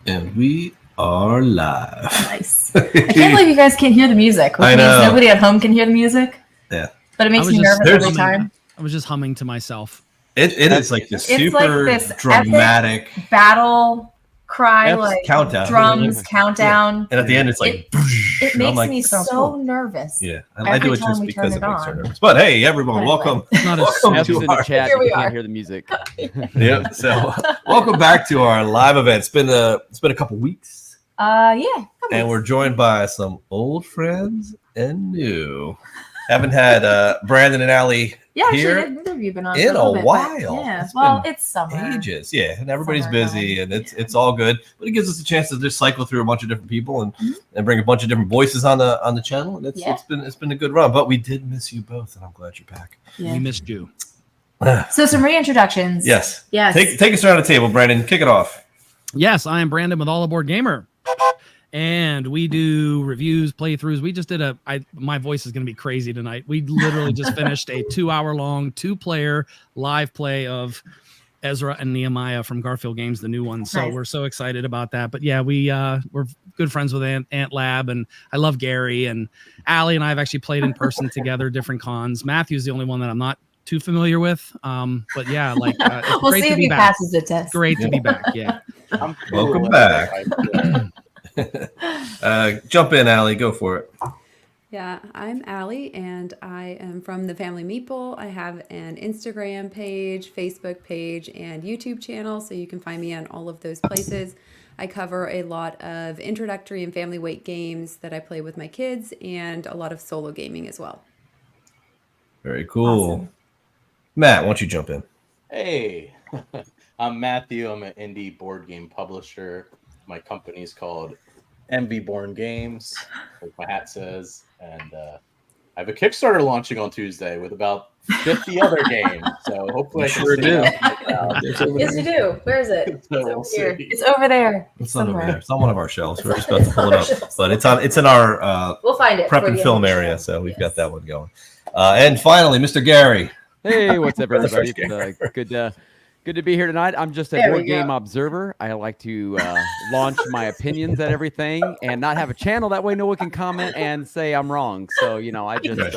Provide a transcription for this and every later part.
And we are live. Nice. I can't believe you guys can't hear the music. Which I know. means nobody at home can hear the music. Yeah. But it makes me nervous every time. I was just humming to myself. It is like this super like this dramatic battle cry, like countdown. Drums countdown. Yeah. And at the end, it's like it makes me so nervous. Yeah, I do it just because it makes her nervous. But hey, everyone, welcome. Welcome to our chat. Here we can't hear the music. Yeah. So welcome back to our live event. It's been a couple weeks. And we're joined by some old friends and new. Haven't had Brandon and Allie here neither of you been on in a while. Yeah, it's summer. Ages, yeah, and everybody's busy, and it's all good. But it gives us a chance to just cycle through a bunch of different people and bring a bunch of different voices on the channel. And it's been a good run. But we did miss you both, and I'm glad you're back. Yeah. We missed you. So some reintroductions. Yes. Take us around the table, Brandon. Kick it off. Yes, I am Brandon with All Aboard Gamer. And we do reviews, playthroughs. We just did my voice is going to be crazy tonight. We literally just finished a 2-hour-long, 2-player live play of Ezra and Nehemiah from Garfield Games, the new one. So we're so excited about that. But yeah, we're good friends with Ant Lab, and I love Gary, and Allie and I have actually played in person together, different cons. Matthew's the only one that I'm not too familiar with. But yeah, like it's we'll great see to if be he back. passes the test. Great to be back. Yeah. Welcome back. Jump in, Allie. Go for it. Yeah, I'm Allie, and I am from the Family Meeple. I have an Instagram page, Facebook page, and YouTube channel, so you can find me on all of those places. I cover a lot of introductory and family weight games that I play with my kids, and a lot of solo gaming as well. Very cool. Awesome. Matt, why don't you jump in? Hey, I'm Matthew. I'm an indie board game publisher. My company is called MV Born Games, like my hat says, and I have a Kickstarter launching on Tuesday with about 50 other games. So hopefully, I sure do. Yes, you do. Where is it? It's over there. It's not over there. It's on one of our shelves. We're just about to pull it up, but it's in our we'll find it prep and film area. So we've got that one going. And finally, Mr. Gary. Hey, what's up, everybody? Good to be here tonight. I'm just a board game observer. I like to launch my opinions at everything and not have a channel. That way no one can comment and say I'm wrong. So, I just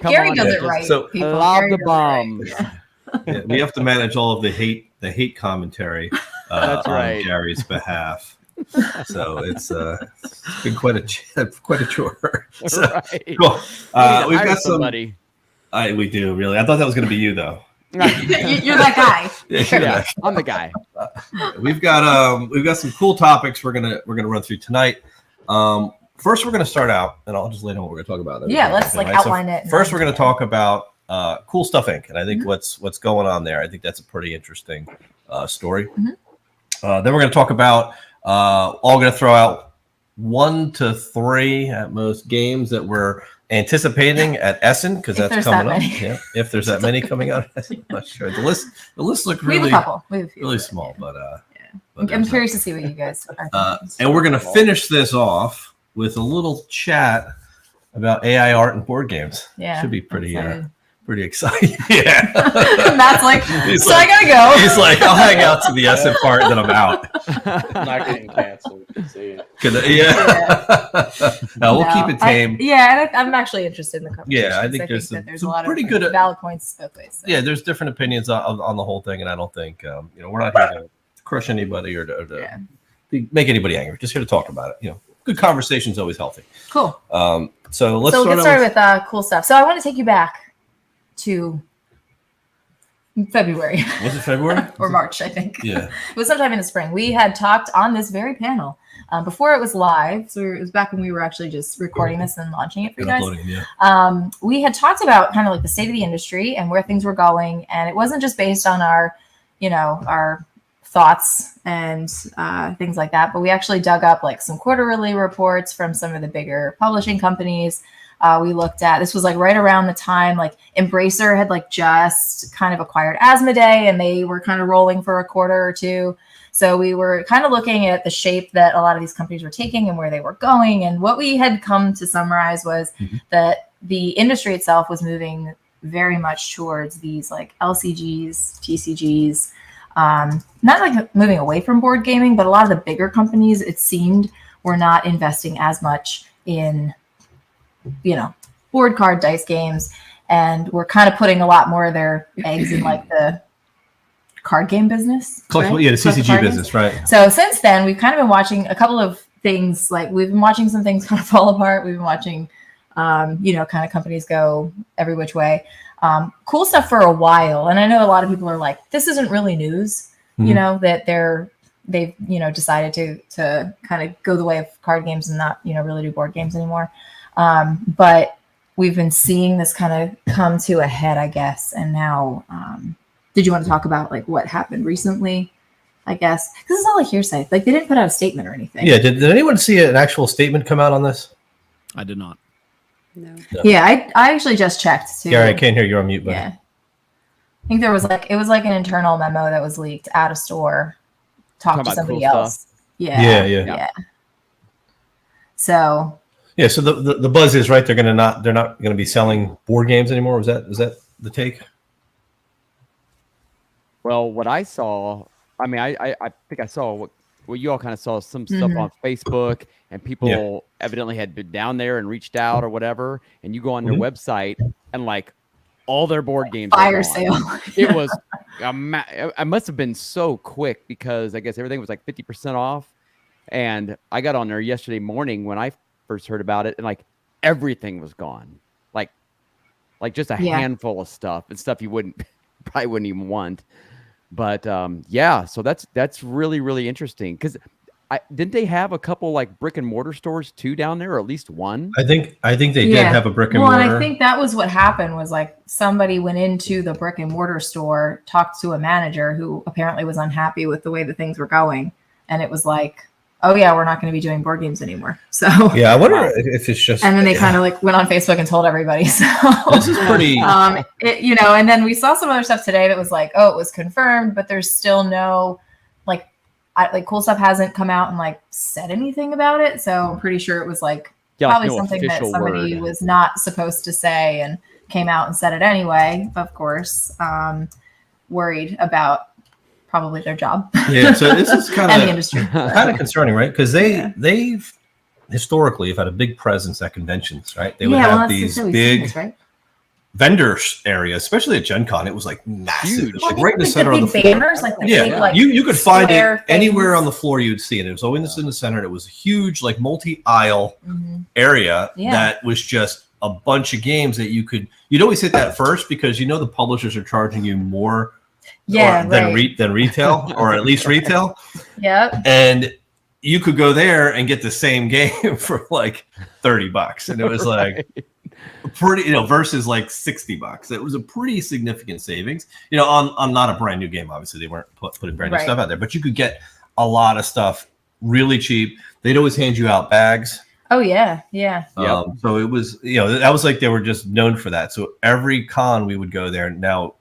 Gary does it right. So lob the bombs. Yeah, we have to manage all of the hate commentary That's right. on Gary's behalf. So it's been quite a chore. So, right. Cool. We've got somebody. We do really. I thought that was going to be you though. You're that guy. Yeah, I'm the guy. We've got some cool topics we're gonna run through tonight. First, we're gonna start out, and I'll just lay down what we're gonna talk about. Yeah, let's outline it. First, we're gonna talk about CoolStuffInc, and I think what's going on there. I think that's a pretty interesting story. Mm-hmm. Then we're gonna talk about all gonna throw out 1 to 3 at most games that we're anticipating at Essen, because that's coming up. Yeah, if there's that many coming out, I'm not sure. The list looks really, we have a couple. Really small, but I'm curious to see what you guys are thinking. And we're gonna finish this off with a little chat about AI art and board games. Yeah, should be pretty exciting. Yeah. Matt's like, I gotta go. He's like, I'll hang out to the Essen part, then I'm out. I'm not getting canceled. See it. No, we'll keep it tame. I'm actually interested in the conversation. Yeah, I think there's a lot pretty of good valid points both ways. So. Yeah, there's different opinions on the whole thing, and I don't think we're not here to crush anybody or to make anybody angry. Just here to talk about it. Good conversation is always healthy. Cool. So we'll get started with cool stuff. So I want to take you back to February. Was it February? Or March, I think. Yeah. It was sometime in the spring. We had talked on this very panel before it was live. So it was back when we were actually just recording this and launching it for you guys. We had talked about kind of like the state of the industry and where things were going. And it wasn't just based on our thoughts and things like that, but we actually dug up like some quarterly reports from some of the bigger publishing companies. We looked at, this was like right around the time like Embracer had like just kind of acquired Asmodee, and they were kind of rolling for a quarter or two. So we were kind of looking at the shape that a lot of these companies were taking and where they were going. And what we had come to summarize was that the industry itself was moving very much towards these like LCGs, TCGs, not like moving away from board gaming, but a lot of the bigger companies, it seemed, were not investing as much in, board card dice games, and we're kind of putting a lot more of their eggs in like the card game business. Collectible, right? yeah, the CCG business, right? So since then, we've kind of been watching a couple of things. Like we've been watching some things kind of fall apart. We've been watching, kind of companies go every which way. Cool Stuff for a while, and I know a lot of people are like, "This isn't really news," that they've decided to kind of go the way of card games and not really do board games anymore. But we've been seeing this kind of come to a head, I guess, and now. Did you want to talk about like what happened recently? I guess because it's all a hearsay. Like they didn't put out a statement or anything. Yeah. Did anyone see an actual statement come out on this? I did not. No. Yeah, I actually just checked too. Gary, I can't hear you on mute. Buddy. Yeah. I think there was it was like an internal memo that was leaked out of store. Talk to somebody else. Yeah. So. Yeah. So the buzz is right. They're not gonna be selling board games anymore. Was that the take? Well, what I saw, I mean, I think I saw what you all kind of saw some stuff on Facebook, and people evidently had been down there and reached out or whatever. And you go on their website and like all their board games fire sale. It was, I must have been so quick because I guess everything was like 50% off. And I got on there yesterday morning when I first heard about it, and like everything was gone, like just a handful of stuff and stuff you probably wouldn't even want. But so that's really, really interesting because didn't they have a couple like brick and mortar stores too down there, or at least one? I think they did have a brick and mortar. Well, and I think that was what happened was like somebody went into the brick and mortar store, talked to a manager who apparently was unhappy with the way that things were going, and it was like, oh yeah, we're not going to be doing board games anymore. So yeah, I wonder if it's just. And then they kind of like went on Facebook and told everybody. So this is pretty. And then we saw some other stuff today that was like, oh, it was confirmed, but there's still no Cool Stuff hasn't come out and like said anything about it. So I'm pretty sure it was probably something that somebody was not supposed to say and came out and said it anyway. Of course, worried about. Probably their job. Yeah, so this is kind and the industry. Kind of concerning, right? Because they've historically have had a big presence at conventions, right? They would have these big vendor areas, especially at Gen Con. It was like massive, like right in the center of the floor. Banners, you could find it anywhere on the floor. You'd see it. It was always in the center. And it was a huge, like multi-aisle area that was just a bunch of games that you'd always hit that first because the publishers are charging you more. Than retail, or at least retail. Yeah. And you could go there and get the same game for like $30, and it was like pretty, versus like $60. It was a pretty significant savings. On not a brand new game. Obviously, they weren't putting brand new stuff out there, but you could get a lot of stuff really cheap. They'd always hand you out bags. Oh yeah. So it was, that was like they were just known for that. So every con we would go there. Now,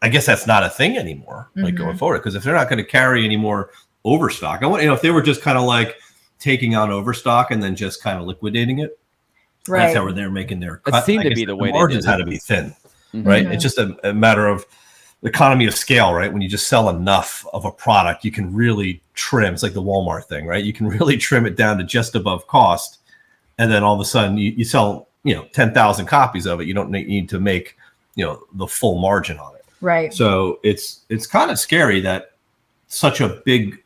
I guess that's not a thing anymore, like going forward, because if they're not going to carry any more overstock, I want if they were just kind of like taking on overstock and then just kind of liquidating it. Right. That's how they're making their cut. It seemed to be the way margins had to be thin, right? It's just a matter of economy of scale, right? When you just sell enough of a product, you can really trim. It's like the Walmart thing, right? You can really trim it down to just above cost, and then all of a sudden you sell 10,000 copies of it. You don't need to make the full margin on it. Right. So it's kind of scary that such a big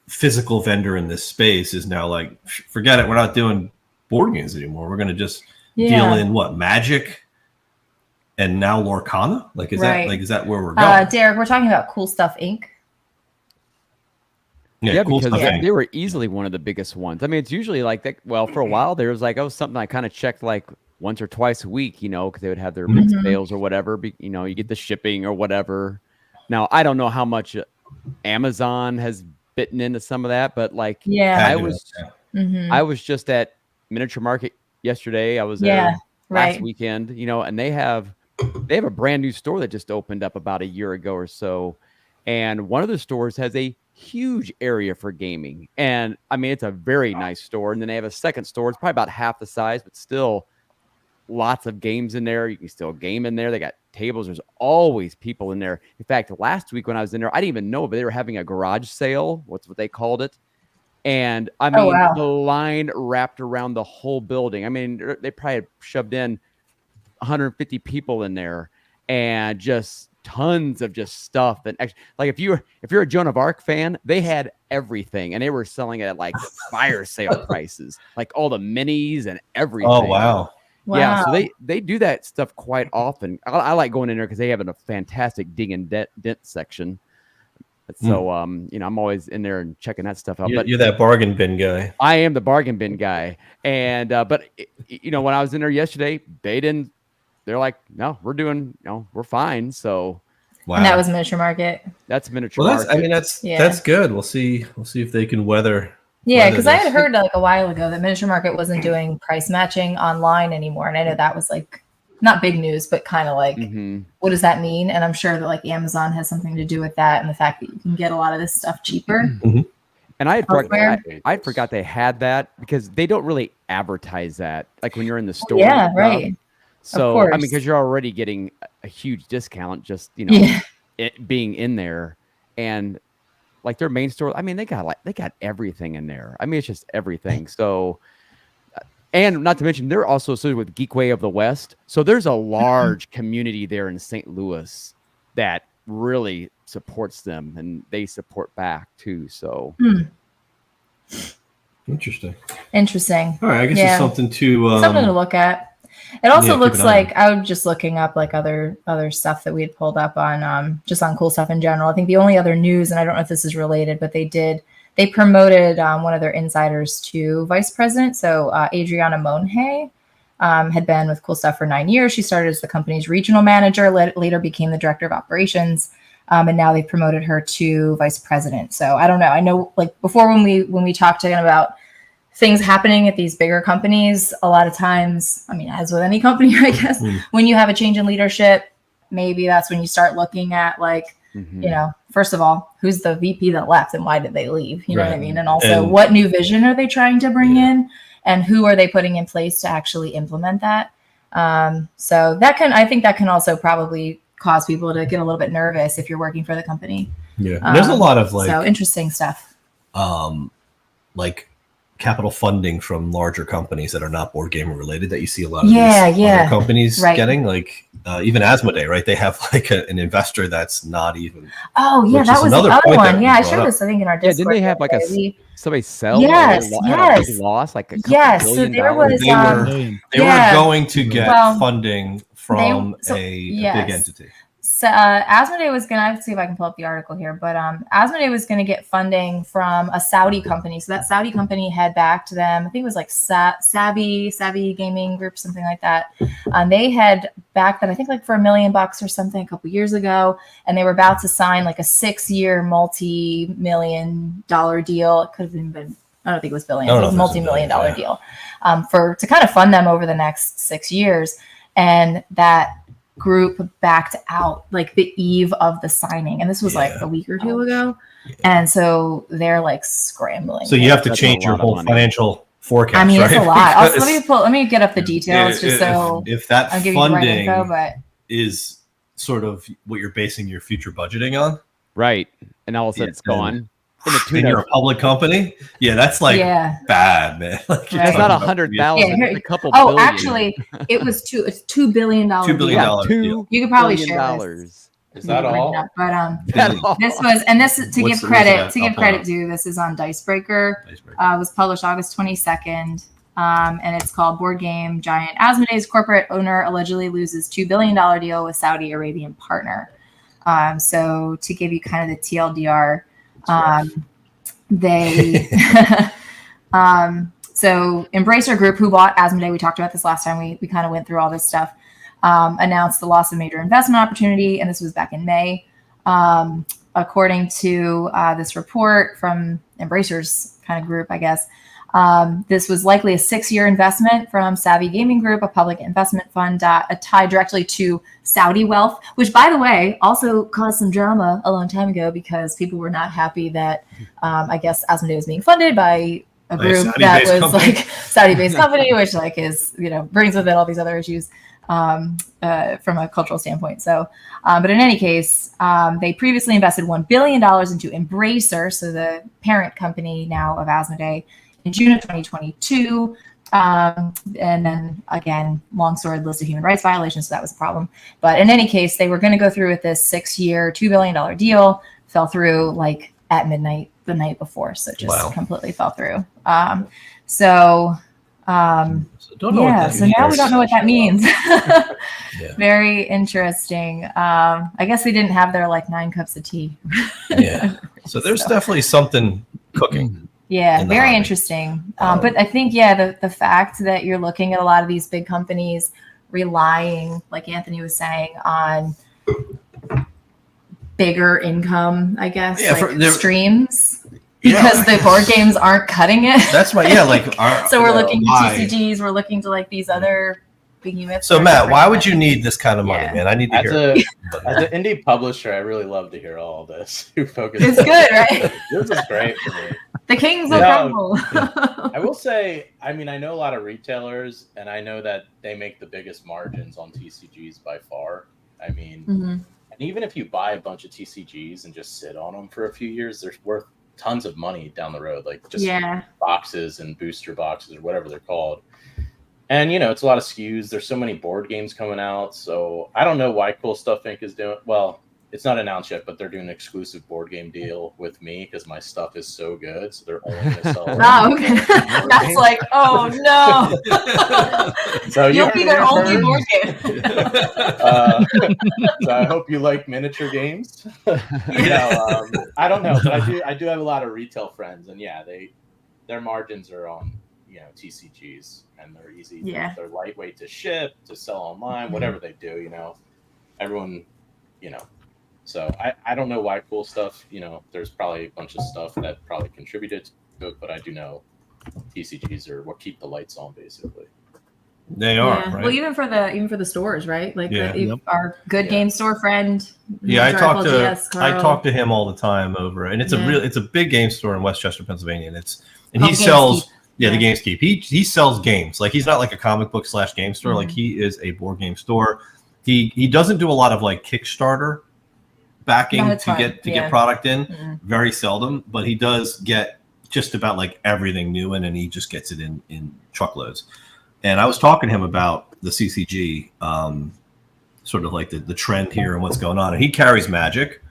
physical vendor in this space is now like, forget it. We're not doing board games anymore. We're going to just deal in Magic and now Lorcana. Is that where we're going? Derek, we're talking about CoolStuffInc. Yeah, because they were easily one of the biggest ones. I mean, it's usually like that. Well, for a while there was like, something I kind of checked like once or twice a week, because they would have their big sales or whatever. You get the shipping or whatever. Now, I don't know how much Amazon has bitten into some of that, but I was just at Miniature Market yesterday. I was there last weekend, and they have a brand new store that just opened up about a year ago or so. And one of the stores has a huge area for gaming. And I mean, it's a very nice store. And then they have a second store. It's probably about half the size, but still lots of games in there. You can still game in there. They got tables. There's always people in there. In fact, last week when I was in there, I didn't even know, but they were having a garage sale. What's what they called it. And I mean, the line wrapped around the whole building. I mean, they probably had shoved in 150 people in there, and just tons of just stuff. And actually, like if you're a Joan of Arc fan, they had everything, and they were selling it at like fire sale prices, like all the minis and everything. Oh wow. Yeah, so they do that stuff quite often. I like going in there because they have a fantastic dig and dent section. So I'm always in there and checking that stuff out. But You're that bargain bin guy. I am the bargain bin guy. And but when I was in there yesterday, they're like, no, we're fine. So wow. And that was Miniature Market. That's Miniature Market. That's good. We'll see if they can weather. Yeah, because I had heard like a while ago that Miniature Market wasn't doing price matching online anymore, and I know that was like not big news, but kind of like, what does that mean? And I'm sure that like Amazon has something to do with that, and the fact that you can get a lot of this stuff cheaper. Mm-hmm. And I forgot they had that because they don't really advertise that like when you're in the store. Yeah, right. So I mean, because you're already getting a huge discount just it being in there, and like their main store. I mean, they got everything in there. I mean, it's just everything. So. And not to mention, they're also associated with Geekway of the West. So there's a large community there in St. Louis that really supports them, and they support back too. So Interesting. All right, I guess it's something to look at. It also looks like I was just looking up like other stuff that we had pulled up on just on cool stuff in general. I think the only other news, and I don't know if this is related, but they promoted one of their insiders to vice president. So Adriana Monhe had been with Cool Stuff for 9 years. She started as the company's regional manager, later became the director of operations, and now they promoted her to vice president. So I don't know. I know like before when we talked to him about things happening at these bigger companies, a lot of times, I mean, as with any company, I guess, when you have a change in leadership, maybe that's when you start looking at like, first of all, who's the VP that left and why did they leave? You know what I mean? And also what new vision are they trying to bring in, and who are they putting in place to actually implement that? So I think that can also probably cause people to get a little bit nervous if you're working for the company. Yeah. There's a lot of like, so interesting stuff. Like capital funding from larger companies that are not board gaming related that you see a lot of these other companies getting, like even Asmodee, right? They have like an investor that's not even. Oh yeah, that was the other one. Yeah, I shared this I think in our Discord. Yeah, didn't they have like somebody sell? Yes. Lost like a couple $billion. So there was. They were going to get funding from a big entity. So Asmodee was going to, I have to see if I can pull up the article here, but Asmodee was going to get funding from a Saudi company. So that Saudi company had backed them. I think it was like Savvy Gaming Group, something like that. They had backed them, I think like for $1 million or something a couple years ago. And they were about to sign like a 6-year multi-million-dollar deal. It could have even been, I don't think it was billions. It was a multi-million-dollar deal to kind of fund them over the next 6 years. And that group backed out like the eve of the signing, and this was like a week or two ago, and so they're like scrambling. So you have to change your whole financial forecast. I mean, it's a lot. Let me get up the details just so if that funding is sort of what you're basing your future budgeting on, right? And all of a sudden it's gone. And you're a public company, that's like bad, man. Like, that's not 100,000. It's a couple. Oh, actually, it was It's $2 billion. $2 billion. You could probably share this. Is that all? But this was, and this to give credit to, this is on Dicebreaker. Was published August 22nd, and it's called Board Game Giant Asmodee's corporate owner allegedly loses $2 billion deal with Saudi Arabian partner. So to give you kind of the TLDR. So Embracer Group, who bought Asmodee, we talked about this last time. We kind of went through all this stuff. Announced the loss of major investment opportunity, and this was back in May. According to this report from Embracer's kind of group, I guess. This was likely a 6-year investment from Savvy Gaming Group, a public investment fund tied directly to Saudi wealth, which, by the way, also caused some drama a long time ago because people were not happy that I guess Asmodee was being funded by a group that was like Saudi-based company, which like is brings with it all these other issues. from a cultural standpoint. So, but in any case, they previously invested $1 billion into Embracer, so the parent company now of Asmodee, in June of 2022. And then again, long sword list of human rights violations, so that was a problem. But in any case, they were going to go through with this 6-year, $2 billion deal, fell through like at midnight the night before. So it just completely fell through. So don't know what that means. Now we don't know what that means. Very interesting. I guess they didn't have their like 9 cups of tea. So there's definitely something cooking. Very interesting. But I think, the fact that you're looking at a lot of these big companies relying, like Anthony was saying, on bigger income, I guess, streams, because the board games aren't cutting it. That's why, so we're looking to TCGs, we're looking to like these other behemoths. So Matt, why would you need this kind of money, man? I need to hear. As an indie publisher, I really love to hear all this. It's good, right? This is great for me. The kings will crumble. I will say, I mean, I know a lot of retailers, and I know that they make the biggest margins on TCGs by far. I mean, and even if you buy a bunch of TCGs and just sit on them for a few years, they're worth tons of money down the road, like just boxes and booster boxes or whatever they're called. And, it's a lot of SKUs. There's so many board games coming out. So I don't know why CoolStuffInc is doing, well, it's not announced yet, but they're doing an exclusive board game deal with me because my stuff is so good. So they're only going to sell it. Okay. That's like, oh no. So you'll be their only board game. So I hope you like miniature games. I don't know, but I do have a lot of retail friends, and their margins are on TCGs, and they're easy. They're lightweight to ship, to sell online, whatever they do. Everyone, So I don't know why Cool Stuff, there's probably a bunch of stuff that probably contributed to it, but I do know TCGs are what keep the lights on, basically. They are, right? Well, even for the stores, right? Like our good game store friend. I talk to him all the time over, and it's a big game store in Westchester, Pennsylvania, and he sells the GamesKeep. He sells games. Like, he's not like a comic book / game store. Like, he is a board game store. He doesn't do a lot of like Kickstarter backing to get product in, very seldom, but he does get just about like everything new in, and he just gets it in truckloads. And I was talking to him about the CCG, sort of like the trend here and what's going on. And he carries Magic,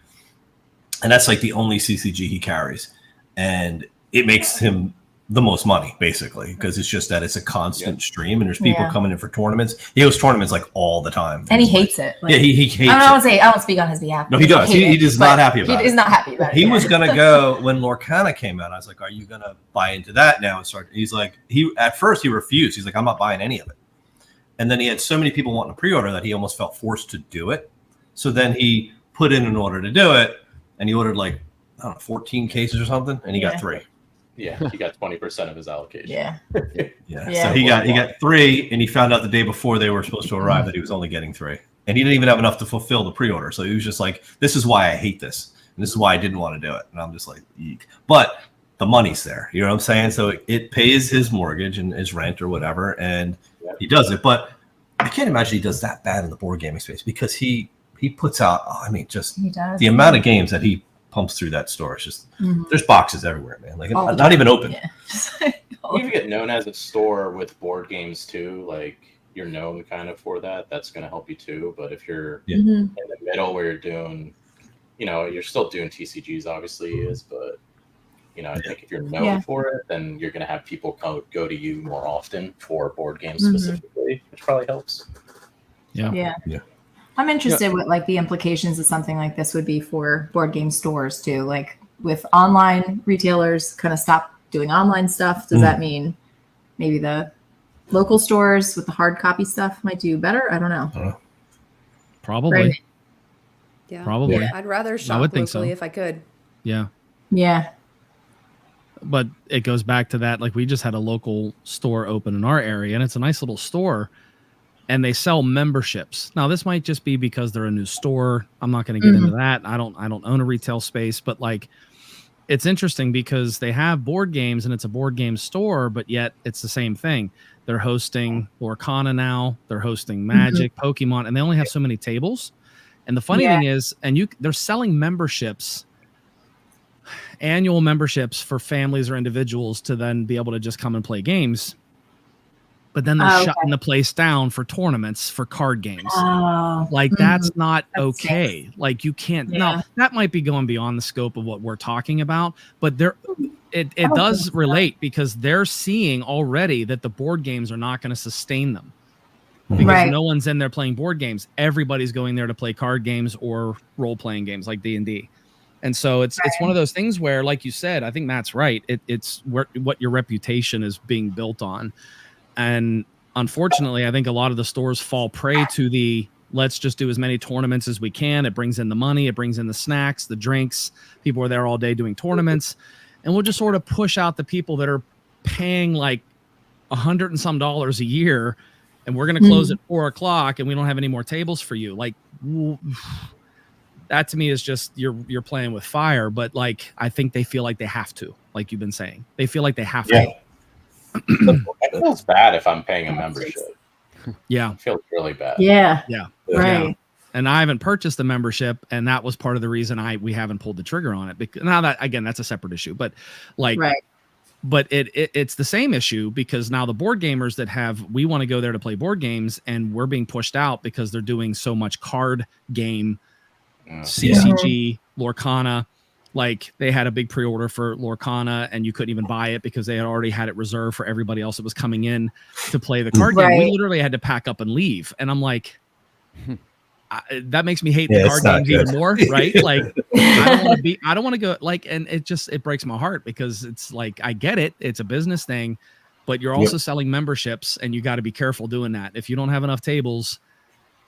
and that's like the only CCG he carries, and it makes him the most money, basically, because it's just that it's a constant stream, and there's people coming in for tournaments. He hosts tournaments like all the time, and he hates it. Like, he hates it. I won't speak on his behalf. No, he does. He is not happy about it. He is not happy about it. He was gonna go when Lorcana came out. I was like, "Are you gonna buy into that now?" And start. He's like, at first he refused. He's like, "I'm not buying any of it." And then he had so many people wanting to pre-order that he almost felt forced to do it. So then he put in an order to do it, and he ordered like 14 cases or something, and he got 3. Yeah, he got 20% of his allocation. Yeah. So he got 3, and he found out the day before they were supposed to arrive that he was only getting 3, and he didn't even have enough to fulfill the pre-order. So he was just like, "This is why I hate this, and this is why I didn't want to do it." And I'm just like, eek. But the money's there. You know what I'm saying? So it pays his mortgage and his rent or whatever, and he does it. But I can't imagine he does that bad in the board gaming space, because he puts out. Just the amount of games that he pumps through that store. It's just there's boxes everywhere, man. Like, not even open. You get known as a store with board games too, like you're known kind of for that. That's going to help you too. But if you're in the middle where you're doing, you're still doing TCGs, obviously is, but I think if you're known for it, then you're going to have people go to you more often for board games specifically, which probably helps. Yeah. I'm interested what like the implications of something like this would be for board game stores too. Like, with online retailers kind of stop doing online stuff, does that mean maybe the local stores with the hard copy stuff might do better? I don't know. Probably. Right? Yeah. Probably. Yeah. I'd rather shop locally if I could. Yeah. Yeah. But it goes back to that. Like, we just had a local store open in our area, and it's a nice little store, and they sell memberships. Now, this might just be because they're a new store. I'm not going to get into that. I don't own a retail space, but like, it's interesting because they have board games and it's a board game store, but yet it's the same thing. They're hosting Lorcana now, they're hosting Magic, Pokemon, and they only have so many tables. And the funny thing is, they're selling memberships, annual memberships for families or individuals to then be able to just come and play games. But then they're shutting the place down for tournaments for card games. Like that's not okay. Like you can't. Now that might be going beyond the scope of what we're talking about, but it does relate because they're seeing already that the board games are not going to sustain them because no one's in there playing board games. Everybody's going there to play card games or role playing games like D&D. And so it's one of those things where, like you said, I think Matt's right. It's what your reputation is being built on. And unfortunately, I think a lot of the stores fall prey to the let's just do as many tournaments as we can. It brings in the money, it brings in the snacks, the drinks. People are there all day doing tournaments. And we'll just sort of push out the people that are paying like $100 and some a year. And we're going to close at 4:00 and we don't have any more tables for you. Like that to me is just you're playing with fire. But like I think they feel like they have to, like you've been saying. They feel like they have to. It feels bad if I'm paying a membership. Yeah. It feels really bad. Yeah. Right. Yeah. And I haven't purchased the membership, and that was part of the reason we haven't pulled the trigger on it. Because now that again, that's a separate issue. But like but it's the same issue because now the board gamers that we want to go there to play board games, and we're being pushed out because they're doing so much card game, CCG, Lorcana. Like they had a big pre-order for Lorcana and you couldn't even buy it because they had already had it reserved for everybody else that was coming in to play the card game. We literally had to pack up and leave. And I'm like, that makes me hate the card games even more, right? Like I don't want to go like, and it breaks my heart because it's like, I get it. It's a business thing, but you're also selling memberships and you got to be careful doing that. If you don't have enough tables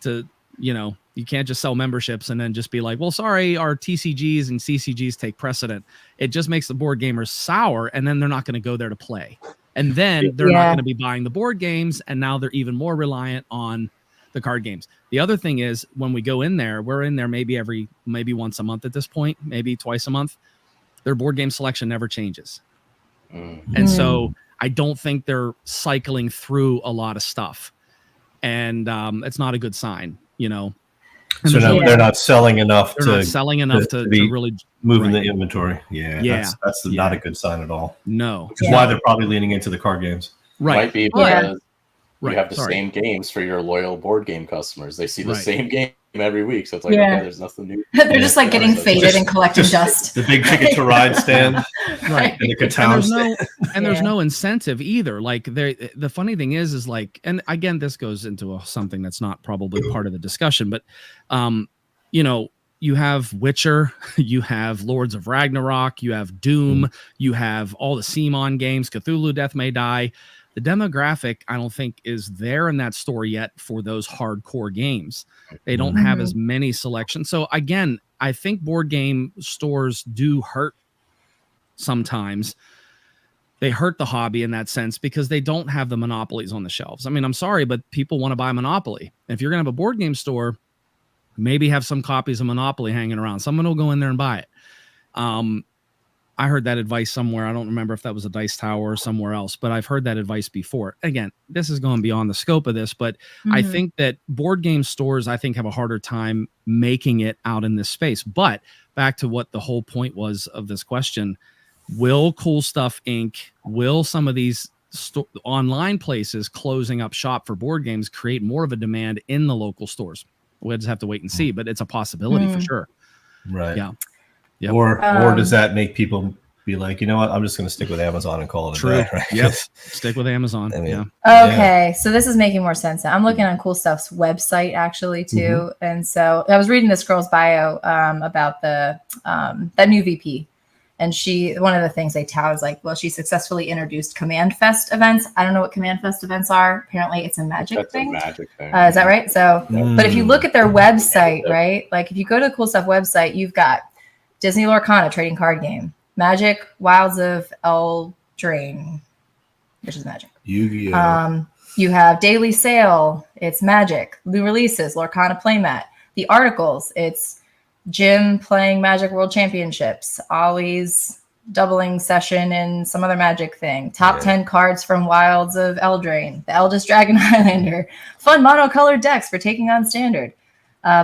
to, you can't just sell memberships and then just be like, well, sorry, our TCGs and CCGs take precedent. It just makes the board gamers sour, and then they're not going to go there to play. And then they're not going to be buying the board games, and now they're even more reliant on the card games. The other thing is when we go in there, we're in there maybe once a month at this point, maybe twice a month. Their board game selection never changes. And so I don't think they're cycling through a lot of stuff. And it's not a good sign, And so they're not selling enough to really moving the inventory. That's not a good sign at all. No, which is why they're probably leaning into the card games. Right, might be because you have the same games for your loyal board game customers. They see the same game every week, so it's like okay, there's nothing new. They're just like getting faded and collecting dust. The big Ticket to Ride stand, and the Catan stand. There's no incentive either. Like the funny thing is like, and again, this goes into something that's not probably part of the discussion, but you have Witcher, you have Lords of Ragnarok, you have Doom, you have all the CMON games, Cthulhu Death May Die. The demographic, I don't think, is there in that store yet for those hardcore games. They don't have as many selections. So again, I think board game stores do hurt sometimes. They hurt the hobby in that sense because they don't have the monopolies on the shelves. I mean, I'm sorry, but people want to buy Monopoly. If you're going to have a board game store, maybe have some copies of Monopoly hanging around. Someone will go in there and buy it. I heard that advice somewhere. I don't remember if that was a Dice Tower or somewhere else, but I've heard that advice before. Again, this is going beyond the scope of this, but I think that board game stores, I think, have a harder time making it out in this space. But back to what the whole point was of this question, will Cool Stuff Inc., will some of these online places closing up shop for board games create more of a demand in the local stores? We'll just have to wait and see, but it's a possibility for sure. Right. Yeah. Yep. Or does that make people be like, you know what, I'm just going to stick with Amazon and call it a day, right? Yep. Stick with Amazon. Okay, so this is making more sense now. I'm looking on Cool Stuff's website actually too, and so I was reading this girl's bio about that new VP, and one of the things they tout is like, well, she successfully introduced Command Fest events. I don't know what Command Fest events are. Apparently, it's a Magic thing. Is that right? So, but if you look at their website, right, like if you go to the Cool Stuff website, you've got Disney Lorcana trading card game, Magic Wilds of Eldraine, which is Magic. Yu-Gi-Oh. You have daily sale. It's Magic. New releases, Lorcana playmat. The articles, it's Jim playing Magic World Championships. Ollie's doubling session in some other Magic thing. Top 10 cards from Wilds of Eldraine. The Eldest Dragon Highlander. Fun monocolored decks for taking on Standard.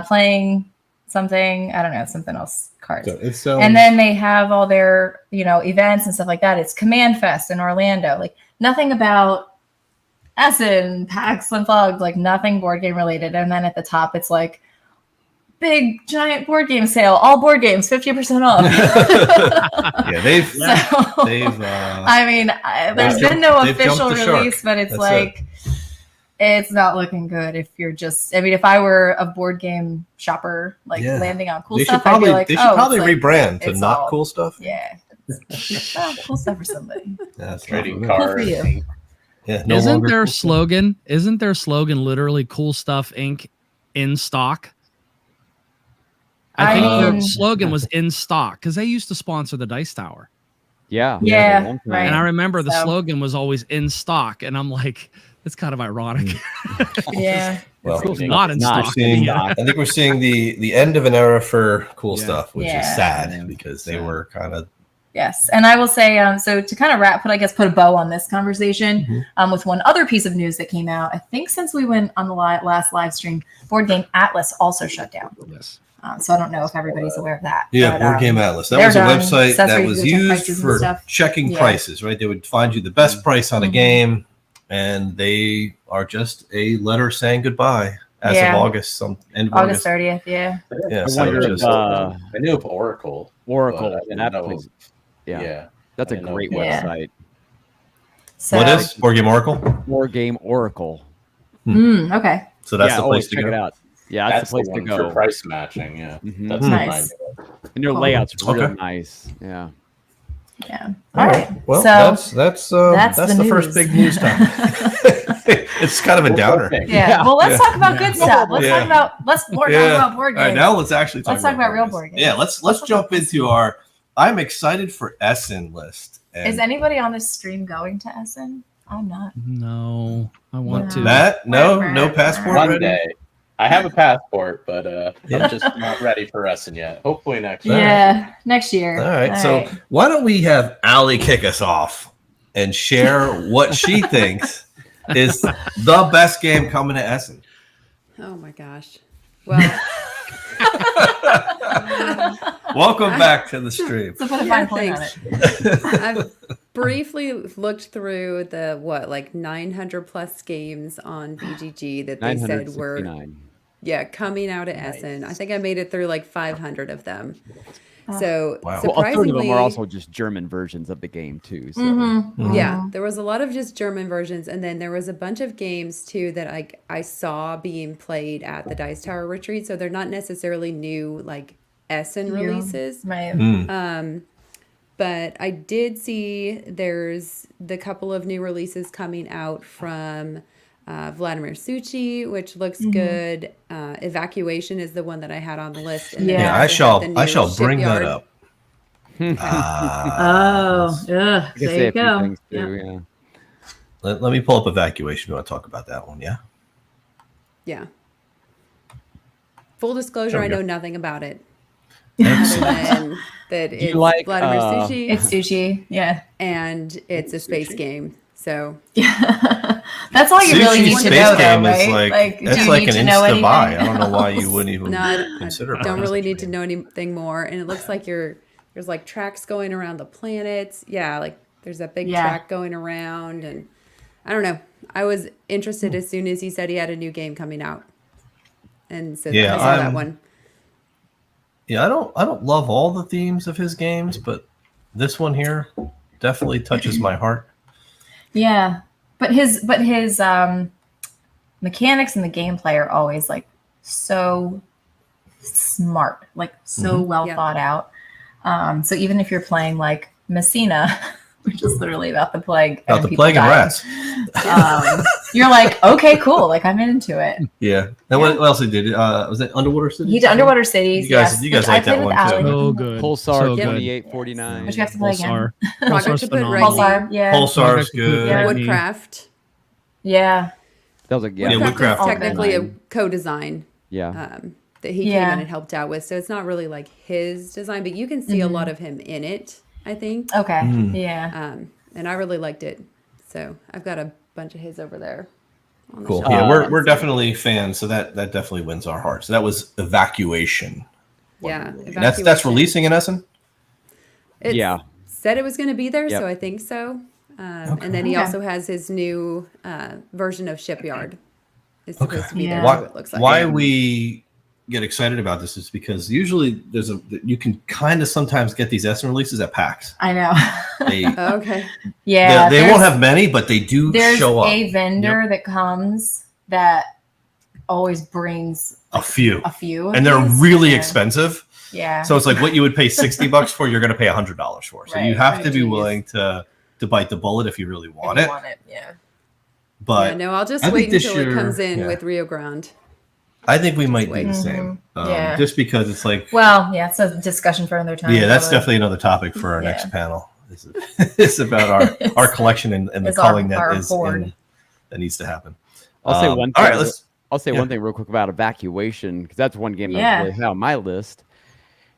Playing something, I don't know, something else cards. And then they have all their, events and stuff like that. It's Command Fest in Orlando. Like nothing about Essen, PAX Unplugged, like nothing board game related. And then at the top, it's like big giant board game sale, all board games 50% off. They've I mean, there's been no official release, but it's it's not looking good if you're just, I mean, if I were a board game shopper landing on Cool Stuff, I'd be like, they should probably rebrand to not Cool Stuff. Yeah. Cool Stuff for somebody. That's trading cool cards. for you. Yeah, Isn't their slogan literally Cool Stuff Inc. in stock? I think their slogan was in stock because they used to sponsor the Dice Tower. Yeah, right. And I remember the slogan was always in stock, and I'm like, it's kind of ironic. Yeah. Well, it's not in stock. I think we're seeing the end of an era for Cool Stuff, which is sad because they were kind of. Yes. And I will say, so to kind of put a bow on this conversation with one other piece of news that came out, I think since we went on the last live stream, Board Game Atlas also shut down. Yes. So I don't know if everybody's aware of that. Yeah, Board Game Atlas. That was a website that was used for checking prices, right? They would find you the best price on a game, and they are just a letter saying goodbye as of August, end of August 30th. Yeah. Yeah. I knew of Oracle. And that place. Yeah. That's a great website. So, what is Board Game Oracle? Board Game Oracle. Okay. So that's the place to check go. it out. Yeah, that's the place to go. For price matching, yeah. Mm-hmm. That's nice. And their layout's really nice. Yeah. Yeah. All right. Well, so that's the first big news topic. It's kind of a downer. Yeah. Well, let's talk about good stuff. Let's talk about talk about board games. All right, now let's actually talk about real board games. Yeah, let's jump into our I'm excited for Essen list. Is anybody on this stream going to Essen? I'm not. No, I want to. Matt, no passport. One day. I have a passport, but I'm just not ready for Essen yet. Hopefully next year. Yeah, next year. All right. So why don't we have Allie kick us off and share what she thinks is the best game coming to Essen? Oh my gosh. Well, welcome back to the stream. So put a fine point on it. I've briefly looked through the 900 plus games on BGG that they said were coming out of Essen. I think I made it through 500 of them. So surprisingly, a third of them are also just German versions of the game too. So. Yeah, there was a lot of just German versions, and then there was a bunch of games too that I saw being played at the Dice Tower retreat. So they're not necessarily new Essen releases. Right. But I did see there's the couple of new releases coming out from Vladimir Suchi, which looks good. Evacuation is the one that I had on the list. And I shall bring that up. There you go. Too, Let me pull up Evacuation. You want to talk about that one? Yeah. Yeah. Full disclosure, I know nothing about it. Excellent. That it's Vladimir Suchi. It's Suchi, and it's a space game. So that's all you really need to know, though, right? That's like an insta buy. I don't know why you wouldn't even consider. Don't really need to know anything more. And it looks like there's tracks going around the planets. Yeah, there's a big track going around, and I don't know. I was interested as soon as he said he had a new game coming out, and so I saw that one. Yeah, I don't love all the themes of his games, but this one here definitely touches my heart. Yeah, but his mechanics and the gameplay are always so smart, so well thought out. So even if you're playing Messina, which is literally about the plague, and rats, you're okay, cool, I'm into it. Yeah. And what else he did? Was it Underwater Cities? He did Underwater Cities. You guys like that one too? So good. Pulsar 2849. But you have to play again. Pulsar's phenomenal. Pulsar, yeah. Pulsar's good. Yeah. Woodcraft. Yeah. That was Woodcraft is technically a co-design. Yeah. That he came in and helped out with. So it's not really his design, but you can see a lot of him in it. I think. Okay. Mm. Yeah. And I really liked it. So I've got a bunch of his over there. On the Cool. shelf. Yeah, we're definitely fans, so that definitely wins our hearts. So that was Evacuation. Yeah, And that's releasing in Essen. It said it was going to be there, Yep. so I think so. And then he also has his new version of Shipyard. It's supposed to be there. Why, Too, it looks like. why we get excited about this is because usually you can kind of sometimes get these Essen releases at PAX. I know. Okay. Yeah. They won't have many, but they do show up. There's a vendor that comes that always brings a few, and they're really expensive. Yeah. So it's like what you would pay $60 for, you're going to pay $100 for. So you have to be willing to bite the bullet if you really want it. Yeah. But no, I'll just wait until it comes in with Rio Grande. I think we might do the same. Just because it's like, well, yeah, it's a discussion for another time. Yeah, that's definitely another topic for our next panel. It's about our collection and the culling that needs to happen. I'll say one thing. All right, I'll say one thing real quick about Evacuation, because that's one game that's really high on my list.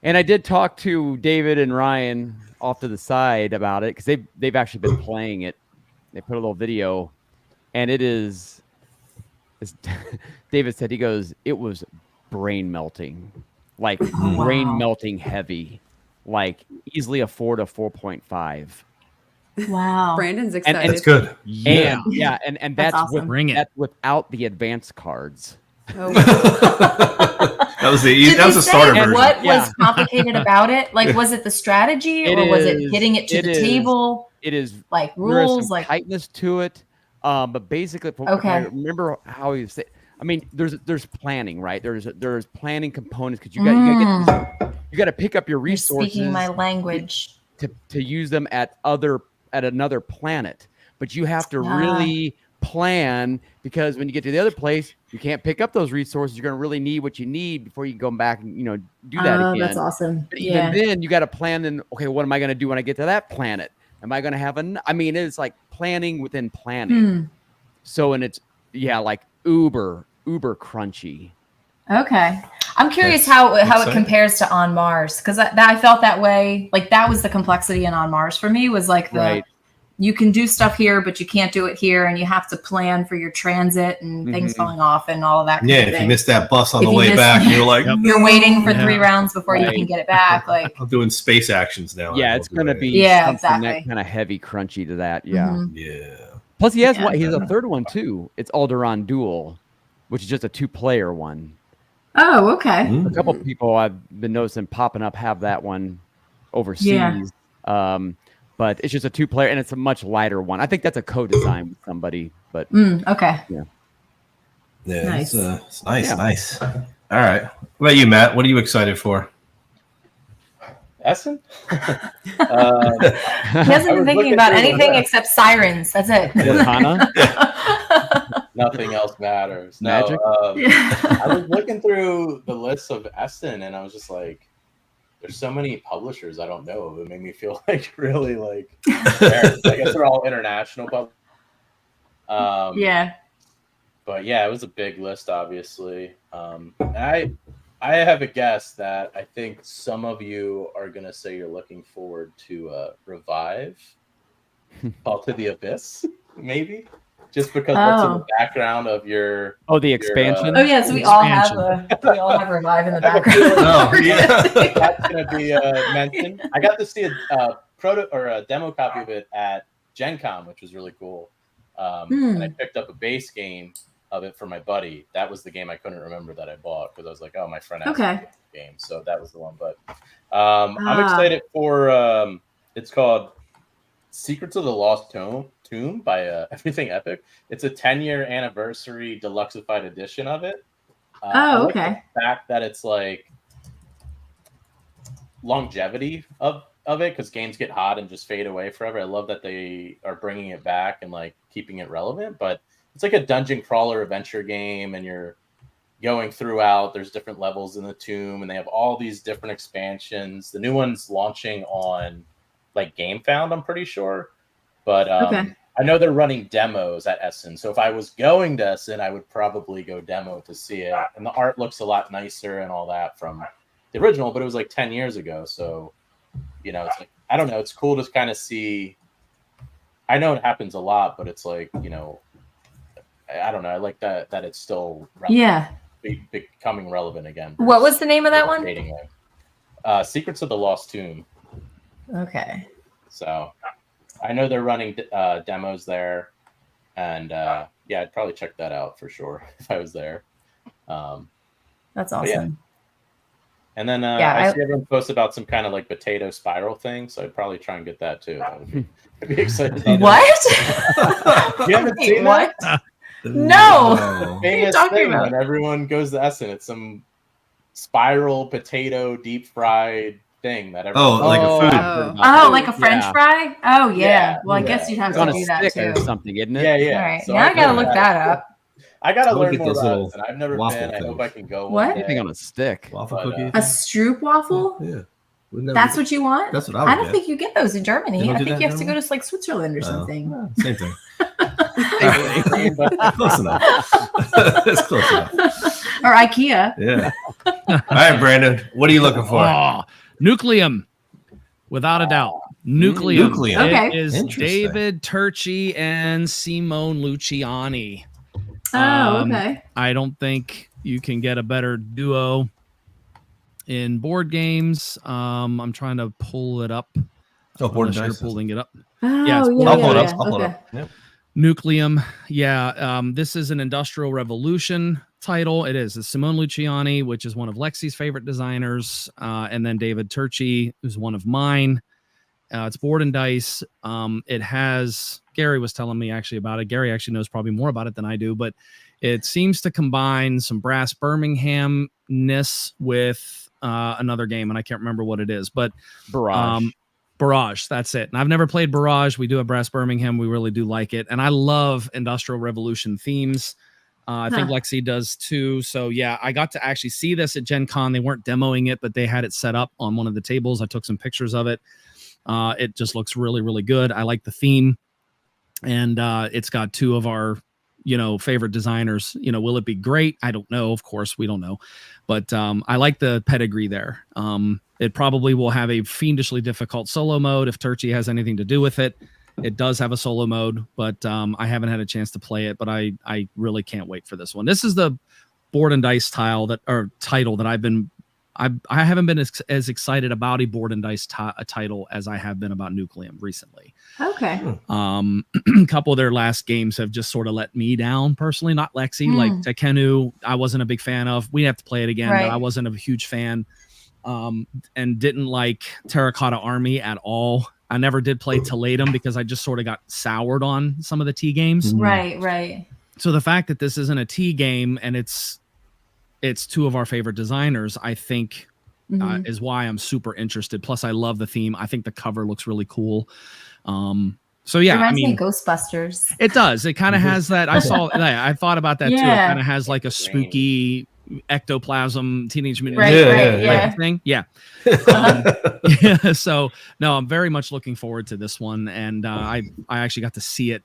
And I did talk to David and Ryan off to the side about it because they've actually been playing it. They put a little video, and it is. David said, he goes, it was brain melting, like brain melting heavy, like easily a 4 to 4.5. Wow. Brandon's excited. And that's good. Yeah. And that's awesome. that's without the advanced cards. Oh. That was the starter version. What was complicated about it? Like, was it the strategy, or was it getting it to the table? It is like rules, there is some like tightness to it. But basically, I remember how he said. I mean, there's planning, right? There's planning components because you got to pick up your resources. You're speaking my language to use them at another planet, but you have to really plan, because when you get to the other place, you can't pick up those resources. You're going to really need what you need before you can go back and do that again. That's awesome. But even then, you got to plan. Then okay, what am I going to do when I get to that planet? Am I going to have I mean, it's like planning within planning. So, and it's like uber crunchy. Okay. I'm curious how it compares to On Mars, because I felt that way. Like, that was the complexity in On Mars for me, was like you can do stuff here, but you can't do it here, and you have to plan for your transit and things falling off and all of that. Yeah, if you miss that bus on the way back, you're like, you're waiting for 3 rounds before you can get it back. Like, I'm doing space actions now. Yeah, it's going to be that kind of heavy, crunchy to that. Yeah. Yeah. Plus, he has he's a third one too. It's Alderaan Duel, which is just a 2-player one. Oh, okay. A couple people I've been noticing popping up have that one overseas. But it's just a 2-player, and it's a much lighter one. I think that's a co-design with somebody. But okay. Yeah, nice. It's nice, nice. All right. What about you, Matt? What are you excited for? Essen? He hasn't been thinking about anything except sirens. That's it. Nothing else matters. Magic? I was looking through the list of Essen, and I was just like, there's so many publishers I don't know of. It made me feel like really like I guess they're all international publishers. But yeah, it was a big list, obviously. And I have a guess that I think some of you are gonna say you're looking forward to Revive, Fall to the Abyss, maybe. Just because what's in the background of your the expansion. So we all have Revive in the background. That's gonna be mentioned. I got to see a demo copy of it at Gen Con, which was really cool. And I picked up a base game of it for my buddy. That was the game I couldn't remember that I bought, because I was like, oh, my friend asked me to get the game, so that was the one. But I'm excited for it's called Secrets of the Lost Tomb by Everything Epic. It's a 10-year anniversary deluxeified edition of it. The fact that it's like longevity of it, because games get hot and just fade away forever. I love that they are bringing it back and like keeping it relevant. But it's like a dungeon crawler adventure game, and you're going throughout. There's different levels in the tomb, and they have all these different expansions. The new one's launching on like GameFound, I'm pretty sure. But I know they're running demos at Essen. So if I was going to Essen, I would probably go demo to see it. And the art looks a lot nicer and all that from the original, but it was like 10 years ago. So, it's like I don't know. It's cool to kind of see. I know it happens a lot, but it's like, you know, I don't know. I like that it's still becoming relevant again. What was the name of that one? Secrets of the Lost Tomb. Okay. So I know they're running demos there, and yeah, I'd probably check that out for sure if I was there. That's awesome. Yeah. And then I see everyone post about some kind of like potato spiral thing, so I'd probably try and get that too. I'd be excited about what? You haven't seen what? that? No. What are you talking about? When everyone goes to Essen, it's some spiral potato deep fried thing that everyone. Like a food. Oh, like a French fry? Oh yeah. Well, I guess you'd have it's to on do a that stick too. or something, isn't it? Yeah. All right. So now I gotta look that up. I gotta I'll learn get more those about little it. I've never waffle been. I things. hope I can go. What? One day. Anything on a stick? Waffle But, cookies. A Stroop waffle? Yeah. That's what you want? That's what I would I don't get. think you get those in Germany. They don't I do think that you in have to go Germany? to like Switzerland or something. Same thing. Close enough. It's close enough. Or IKEA. Yeah. All right, Brandon. What are you looking for? Oh, Nucleum, without a doubt. Nucleum. Nucleum. Okay. It is Interesting. David Turchi and Simone Luciani. Oh, okay. I don't think you can get a better duo in board games. I'm trying to pull it up. Oh, board and Unless dice. you're pulling it up. Oh, Yeah, it's yeah, I'll pull it yeah, up. yeah. I'll pull it Okay. up. Yep. Nucleum. Yeah. This is an Industrial Revolution title. It is. It's Simone Luciani, which is one of Lexi's favorite designers. And then David Turchi, who's one of mine. It's board and dice. It has, Gary was telling me actually about it. Gary actually knows probably more about it than I do, but it seems to combine some Brass Birmingham-ness with another game, and I can't remember what it is, but Barrage. Barrage, that's it. And I've never played Barrage. We do have Brass Birmingham. We really do like it. And I love Industrial Revolution themes. I think Lexi does too. So yeah, I got to actually see this at Gen Con. They weren't demoing it, but they had it set up on one of the tables. I took some pictures of it. It just looks really, really good. I like the theme. And it's got two of our, favorite designers. Will it be great? I don't know. Of course, we don't know. But I like the pedigree there. It probably will have a fiendishly difficult solo mode if Turchi has anything to do with it. It does have a solo mode, but I haven't had a chance to play it. But I really can't wait for this one. This is the board and dice title that I haven't been as excited about a board and dice title as I have been about Nucleum recently. Okay. A couple of their last games have just sort of let me down personally, not Lexi. Like Tekenu, I wasn't a big fan of. We have to play it again, but I wasn't a huge fan. And didn't like Terracotta Army at all. I never did play Toledo because I just sort of got soured on some of the T games. Right. So the fact that this isn't a T game and it's two of our favorite designers, I think is why I'm super interested. Plus I love the theme. I think the cover looks really cool. So yeah, it reminds me of Ghostbusters. It does. It kind of has that. I thought about that too. It kind of has like a spooky ectoplasm Teenage Mutant Ninja thing. Yeah. So no, I'm very much looking forward to this one. And I actually got to see it,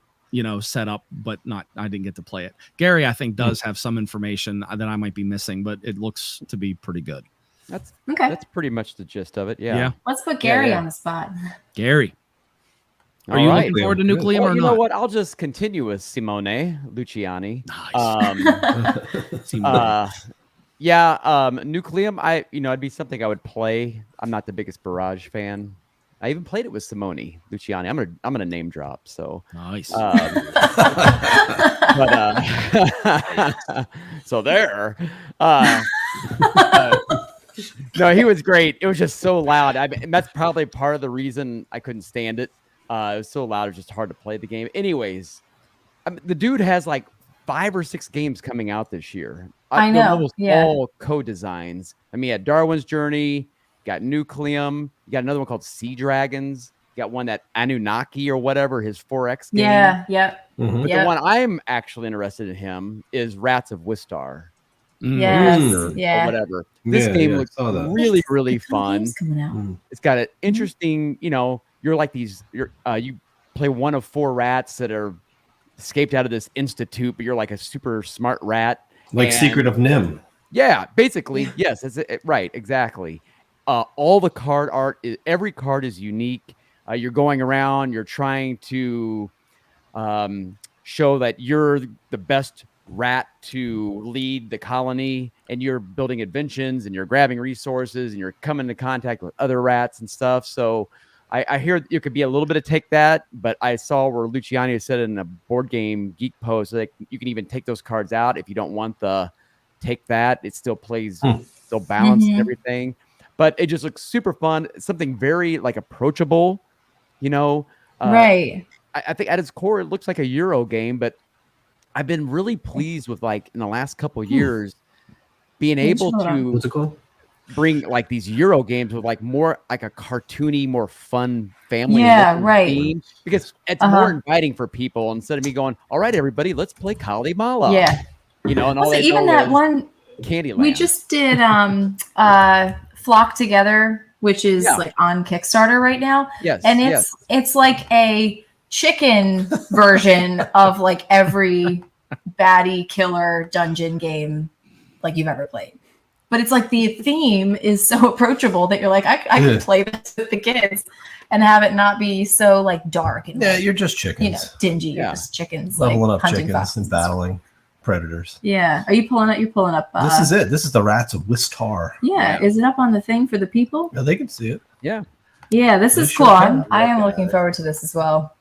set up, but I didn't get to play it. Gary, I think, does have some information that I might be missing, but it looks to be pretty good. That's okay. That's pretty much the gist of it. Yeah. Let's put Gary on the spot. Gary. Are you looking forward to Nucleum or not? You know what? I'll just continue with Simone Luciani. Nice. Nucleum. It'd be something I would play. I'm not the biggest Barrage fan. I even played it with Simone Luciani. I'm gonna name drop. So nice. So there. No, he was great. It was just so loud. And that's probably part of the reason I couldn't stand it. It was so loud, it was just hard to play the game. Anyways, the dude has like 5 or 6 games coming out this year. I know. Almost all co-designs. He had Darwin's Journey, got Nucleum, you got another one called Sea Dragons, you got one that Anunnaki or whatever, his 4X game. Yeah. But the one I'm actually interested in him is Rats of Wistar. Yes. Or whatever. This game looks really, really fun. Coming out. It's got an interesting, you're like these, you play one of 4 rats that are escaped out of this institute, but you're like a super smart rat. Like Secret of Nim. Yeah, basically. Yes. Right. Exactly. all the card art, every card is unique. You're going around, you're trying to show that you're the best rat to lead the colony, and you're building inventions and you're grabbing resources and you're coming into contact with other rats and stuff. So I hear it could be a little bit of take that, but I saw where Luciani said in a board game geek post, like you can even take those cards out if you don't want the take that. It still plays, still balanced and everything. But it just looks super fun. Something very like approachable, Right. I think at its core, it looks like a Euro game, but I've been really pleased with like in the last couple of years being able to What's it called? bring like these Euro games with like more like a cartoony, more fun family theme, because it's more inviting for people instead of me going, all right, everybody, let's play Kali Mala. Yeah. And all even that one Candyland. We just did Flock Together, which is like on Kickstarter right now. Yes. And it's like a chicken version of like every baddie killer dungeon game like you've ever played. But it's like the theme is so approachable that you're like, I can play this with the kids and have it not be so like dark and you're just chickens. Dingy. You're just chickens leveling like up chickens and battling predators. Yeah. Are you pulling up? You're pulling up. This is it. This is the Rats of Wistar. Yeah. Is it up on the thing for the people? Yeah, they can see it. Yeah. Yeah. This is cool. I am looking forward to this as well.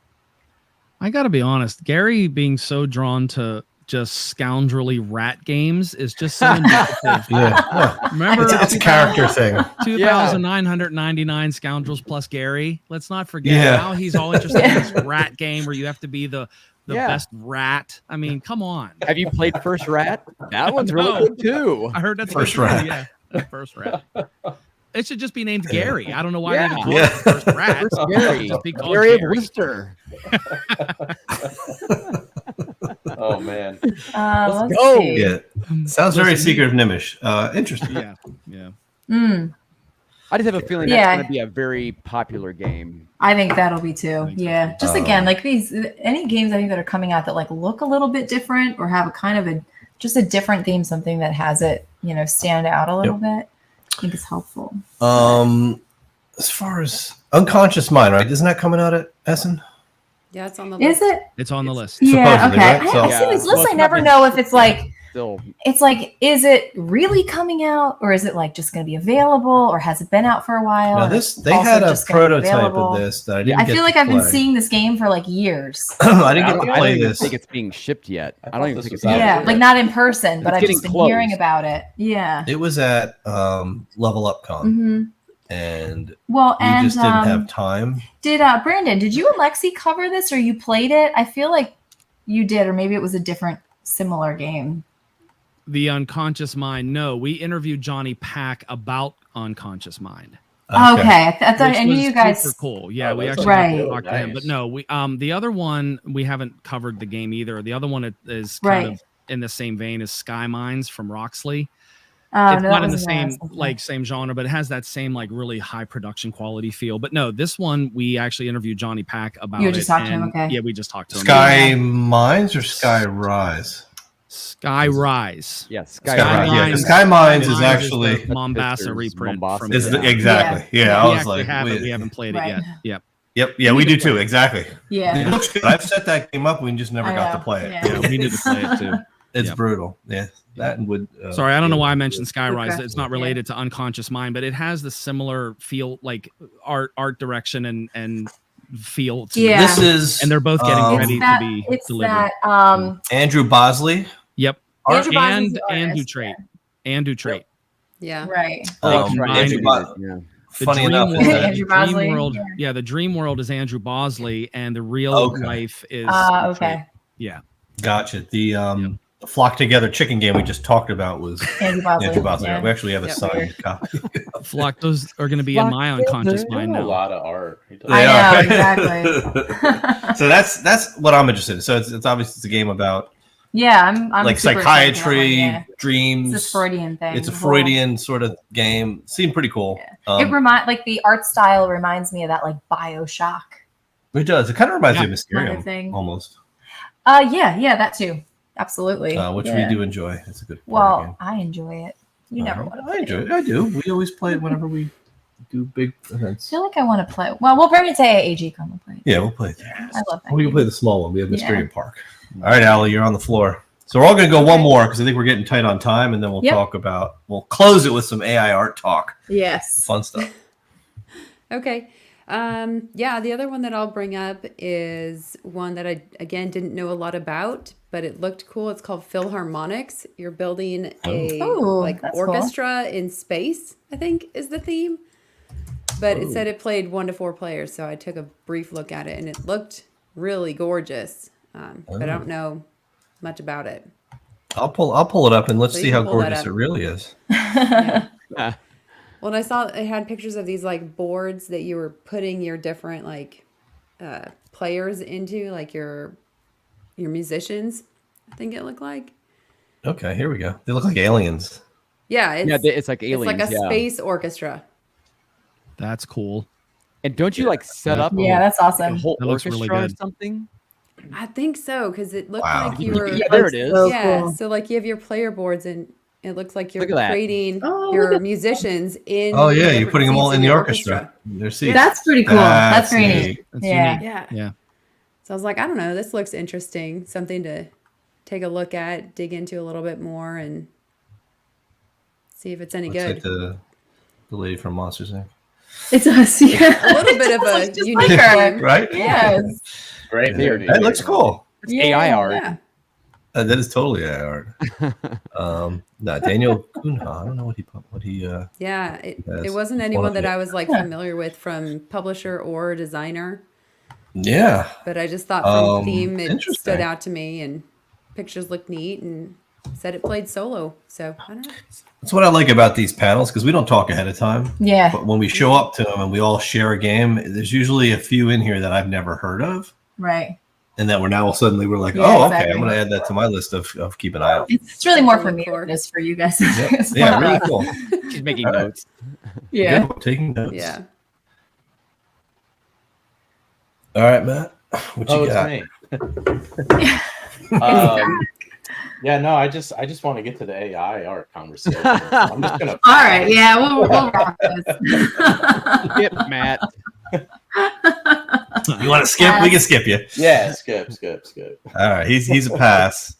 I got to be honest. Gary being so drawn to just scoundrelly rat games is just so indicative. Remember, it's a character thing. 2,999 scoundrels plus Gary. Let's not forget how he's all interested in this rat game where you have to be the best rat. I mean, come on. Have you played First Rat? That one's really good too. I heard that's First Rat. Yeah, First Rat. It should just be named Gary. I don't know why they even call it First Rat. First Gary. Just be called Gary of Gary. Worcester. Oh man. Let's go. see. Yeah. Sounds very Secret of Nimish. Interesting. Yeah. I just have a feeling that's going to be a very popular game. I think that'll be too. Yeah. Just again, like any games I think that are coming out that like look a little bit different or have a kind of a different theme, something that has it, stand out a little bit. I think it's helpful. As far as Unconscious Mind, right? Isn't that coming out at Essen? Yeah, it's on the list. Is it? It's on the list. Yeah. Supposedly, Okay. right? So- I see these lists. I never know if it's like. Still, It's like, is it really coming out, or is it like just going to be available, or has it been out for a while? Now and they also had a just gonna be prototype available? of this that I didn't I get feel like to I've been play. seeing this game for like years. I didn't get to I don't play even this. think it's being shipped yet. I don't even this think was it's out. Yeah, like not in person, but It's I've getting just been close. hearing about it. Yeah. It was at Level Up Con, hmm and Well, we and just didn't have time. did Brandon? Did you and Lexi cover this, or you played it? I feel like you did, or maybe it was a different, similar game. The Unconscious Mind. No, we interviewed Johnny Pack about Unconscious Mind. Okay, I thought Which I knew was you guys. super cool. Yeah, Oh, we that's actually Right. talked to him. But no, we the other one we haven't covered the game either. The other one is kind Right. of in the same vein as Sky Mines from Roxley. Oh, It's no, not that in the wasn't same that. same genre, but it has that same like really high production quality feel. But no, this one we actually interviewed Johnny Pack about. You just talked to him, and- okay. Yeah, we just talked to him. Sky Mines or Sky Rise? Sky Rise. Yeah, Sky Sky Rise. Yeah, Mines- Sky Mines is Mines actually the Mombasa Pictures, reprint. Mombasa. From is the- exactly. Yeah, Yeah. I we was actually like, have it. wait. We haven't played Right. it yet. Yep. Yeah, we do too. Exactly. Yeah. It looks good. I've set that game up. We just never I got know, to play it. yeah. Yeah, we need to play it too. It's Yeah. brutal. Yeah, that would. Sorry, I don't know why I mentioned Skyrise. Okay. It's not related to Unconscious Mind, but it has the similar feel, like art direction and feel. To Yeah. This is, and they're both getting um, ready to be It's delivered. that. Andrew Bosley. Yep, Andrew Bosley's and the artist, Andrew Trait, Andrew Trait. Yeah. Right. combined Andrew it, Bosley. Yeah. The Funny Dream enough, World, is that Andrew Bosley, Dream World, yeah. the Dream World is Andrew Bosley, and the real Okay. life is Okay. Trait. Yeah, Gotcha. The Flock Together chicken game we just talked about was Andrew Bosley. Andrew Bosley. Yeah. We actually have a Yep. signed copy. Flock. Those are going to be in my unconscious He's mind doing a now. lot of art. He does. I They know, are. exactly. So that's what I'm interested in. So it's obviously it's a game about Yeah, I'm like super excited for that one, psychiatry, yeah. dreams. It's a Freudian thing. It's a the whole- Freudian sort of game. Seemed pretty cool. Like the art style reminds me of that like BioShock. It does. It kind of reminds me of kind of Mysterium thing. almost, Yeah, that too. Absolutely. which Yeah. we do enjoy. It's a good party Well, game. I enjoy it. You never want to. I enjoy it. I do. We always play it whenever we do big I events. feel like I want to play. Well, we'll bring it to AAG. Come and play. Yeah, we'll play there. I love that. We can game. play the small one. We have Mysterium Yeah. Park. All right, Allie, you're on the floor. So we're all going to go one more because I think we're getting tight on time, and then we'll talk about. We'll close it with some AI art talk. Yes. Fun stuff. Okay. Yeah, the other one that I'll bring up is one that I, again, didn't know a lot about, but it looked cool. It's called Philharmonics. You're building a like that's orchestra in space, I think is the theme. But it said it played 1 to 4 players, so I took a brief look at it, and it looked really gorgeous. But I don't know much about it. I'll pull it up and let's So see you how can pull that gorgeous up. it really is. Yeah. Ah, Well, and I saw it had pictures of these like boards that you were putting your different like players into, like your musicians. I think it looked like. Okay, here we go. They look like aliens. Yeah, it's like aliens. it's like a yeah. space orchestra. That's cool. And don't you like set up Yeah, that's a awesome. whole That looks orchestra really or good. something? I think so, because it looked Wow. like you were. Yeah, there it is. So Yeah, cool. so like you have your player boards, and it looks like you're Look at that. creating Oh, look your at- musicians in. Oh yeah, you're different putting them all seats in the orchestra. Their seats. That's pretty cool. That's very neat. neat. That's Yeah. unique. Yeah. Yeah. So I was like, I don't know, this looks interesting. Something to take a look at, dig into a little bit more, and see if it's any Looks good. like the lady from Monsters Inc. It's us. Yeah. A little bit of a Just unique like her. theme. Right? Yes. Great movie. That looks cool. It's AI art. Yeah. That is totally AI art. No, Daniel Cunha. I don't know what he. Yeah. It Yes. wasn't It's anyone one of that it. I was like Yeah. familiar with from publisher or designer, Yeah. but I just thought from theme it interesting. stood out to me, and pictures looked neat, and said it played solo. So I don't know. That's what I like about these panels because we don't talk ahead of time. Yeah. But when we show up to them and we all share a game, there's usually a few in here that I've never heard of, Right. and that we're like, Yeah, oh, exactly. okay, I'm going to add that to my list of keep an eye out. It's really more for Look me for. than it is for you guys. Yep. as Yeah, well. really cool. She's making All right. notes. Yeah. Good, taking notes. Yeah. All right, Matt. What you Oh, got? it's me. Yeah, no, I just want to get to the AI art conversation. I'm just gonna. All right. Yeah. We'll rock this. Skip, Matt. You want to skip? We can skip you. Yeah, skip. All right, he's a pass.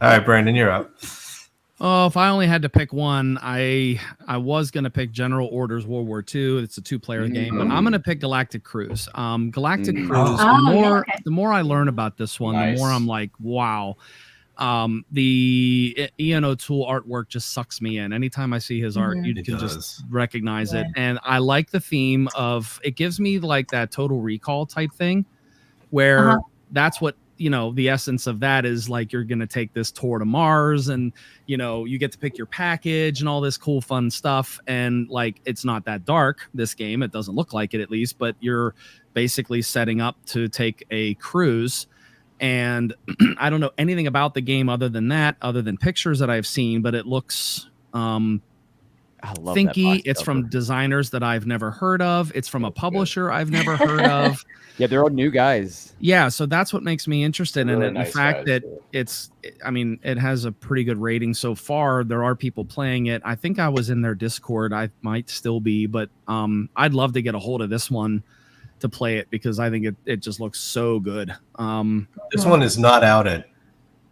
All right, Brandon, you're up. Oh, if I only had to pick one, I was gonna pick General Orders World War II. It's a 2-player game, but I'm gonna pick Galactic Cruise. Galactic Cruise. The more I learn about this one, Nice. the more I'm like, wow. The Ian O'Toole artwork just sucks me in. Anytime I see his art, you It can does. just recognize it. And I like the theme of it. Gives me like that Total Recall type thing, where that's what the essence of that is. Like, you're gonna take this tour to Mars, and you get to pick your package and all this cool fun stuff. And like, it's not that dark, this game. It doesn't look like it, at least, but you're basically setting up to take a cruise. And I don't know anything about the game other than pictures that I've seen, but it looks I love thinky. that It's box from cover. designers that I've never heard of. It's from a publisher I've never heard of. Yeah, they're all new guys. Yeah, so that's what makes me interested in Really it. nice The fact guys, that too. it has a pretty good rating so far. There are people playing it. I think I was in their Discord. I might still be, but I'd love to get a hold of this one to play it because I think it just looks so good. This one is not out at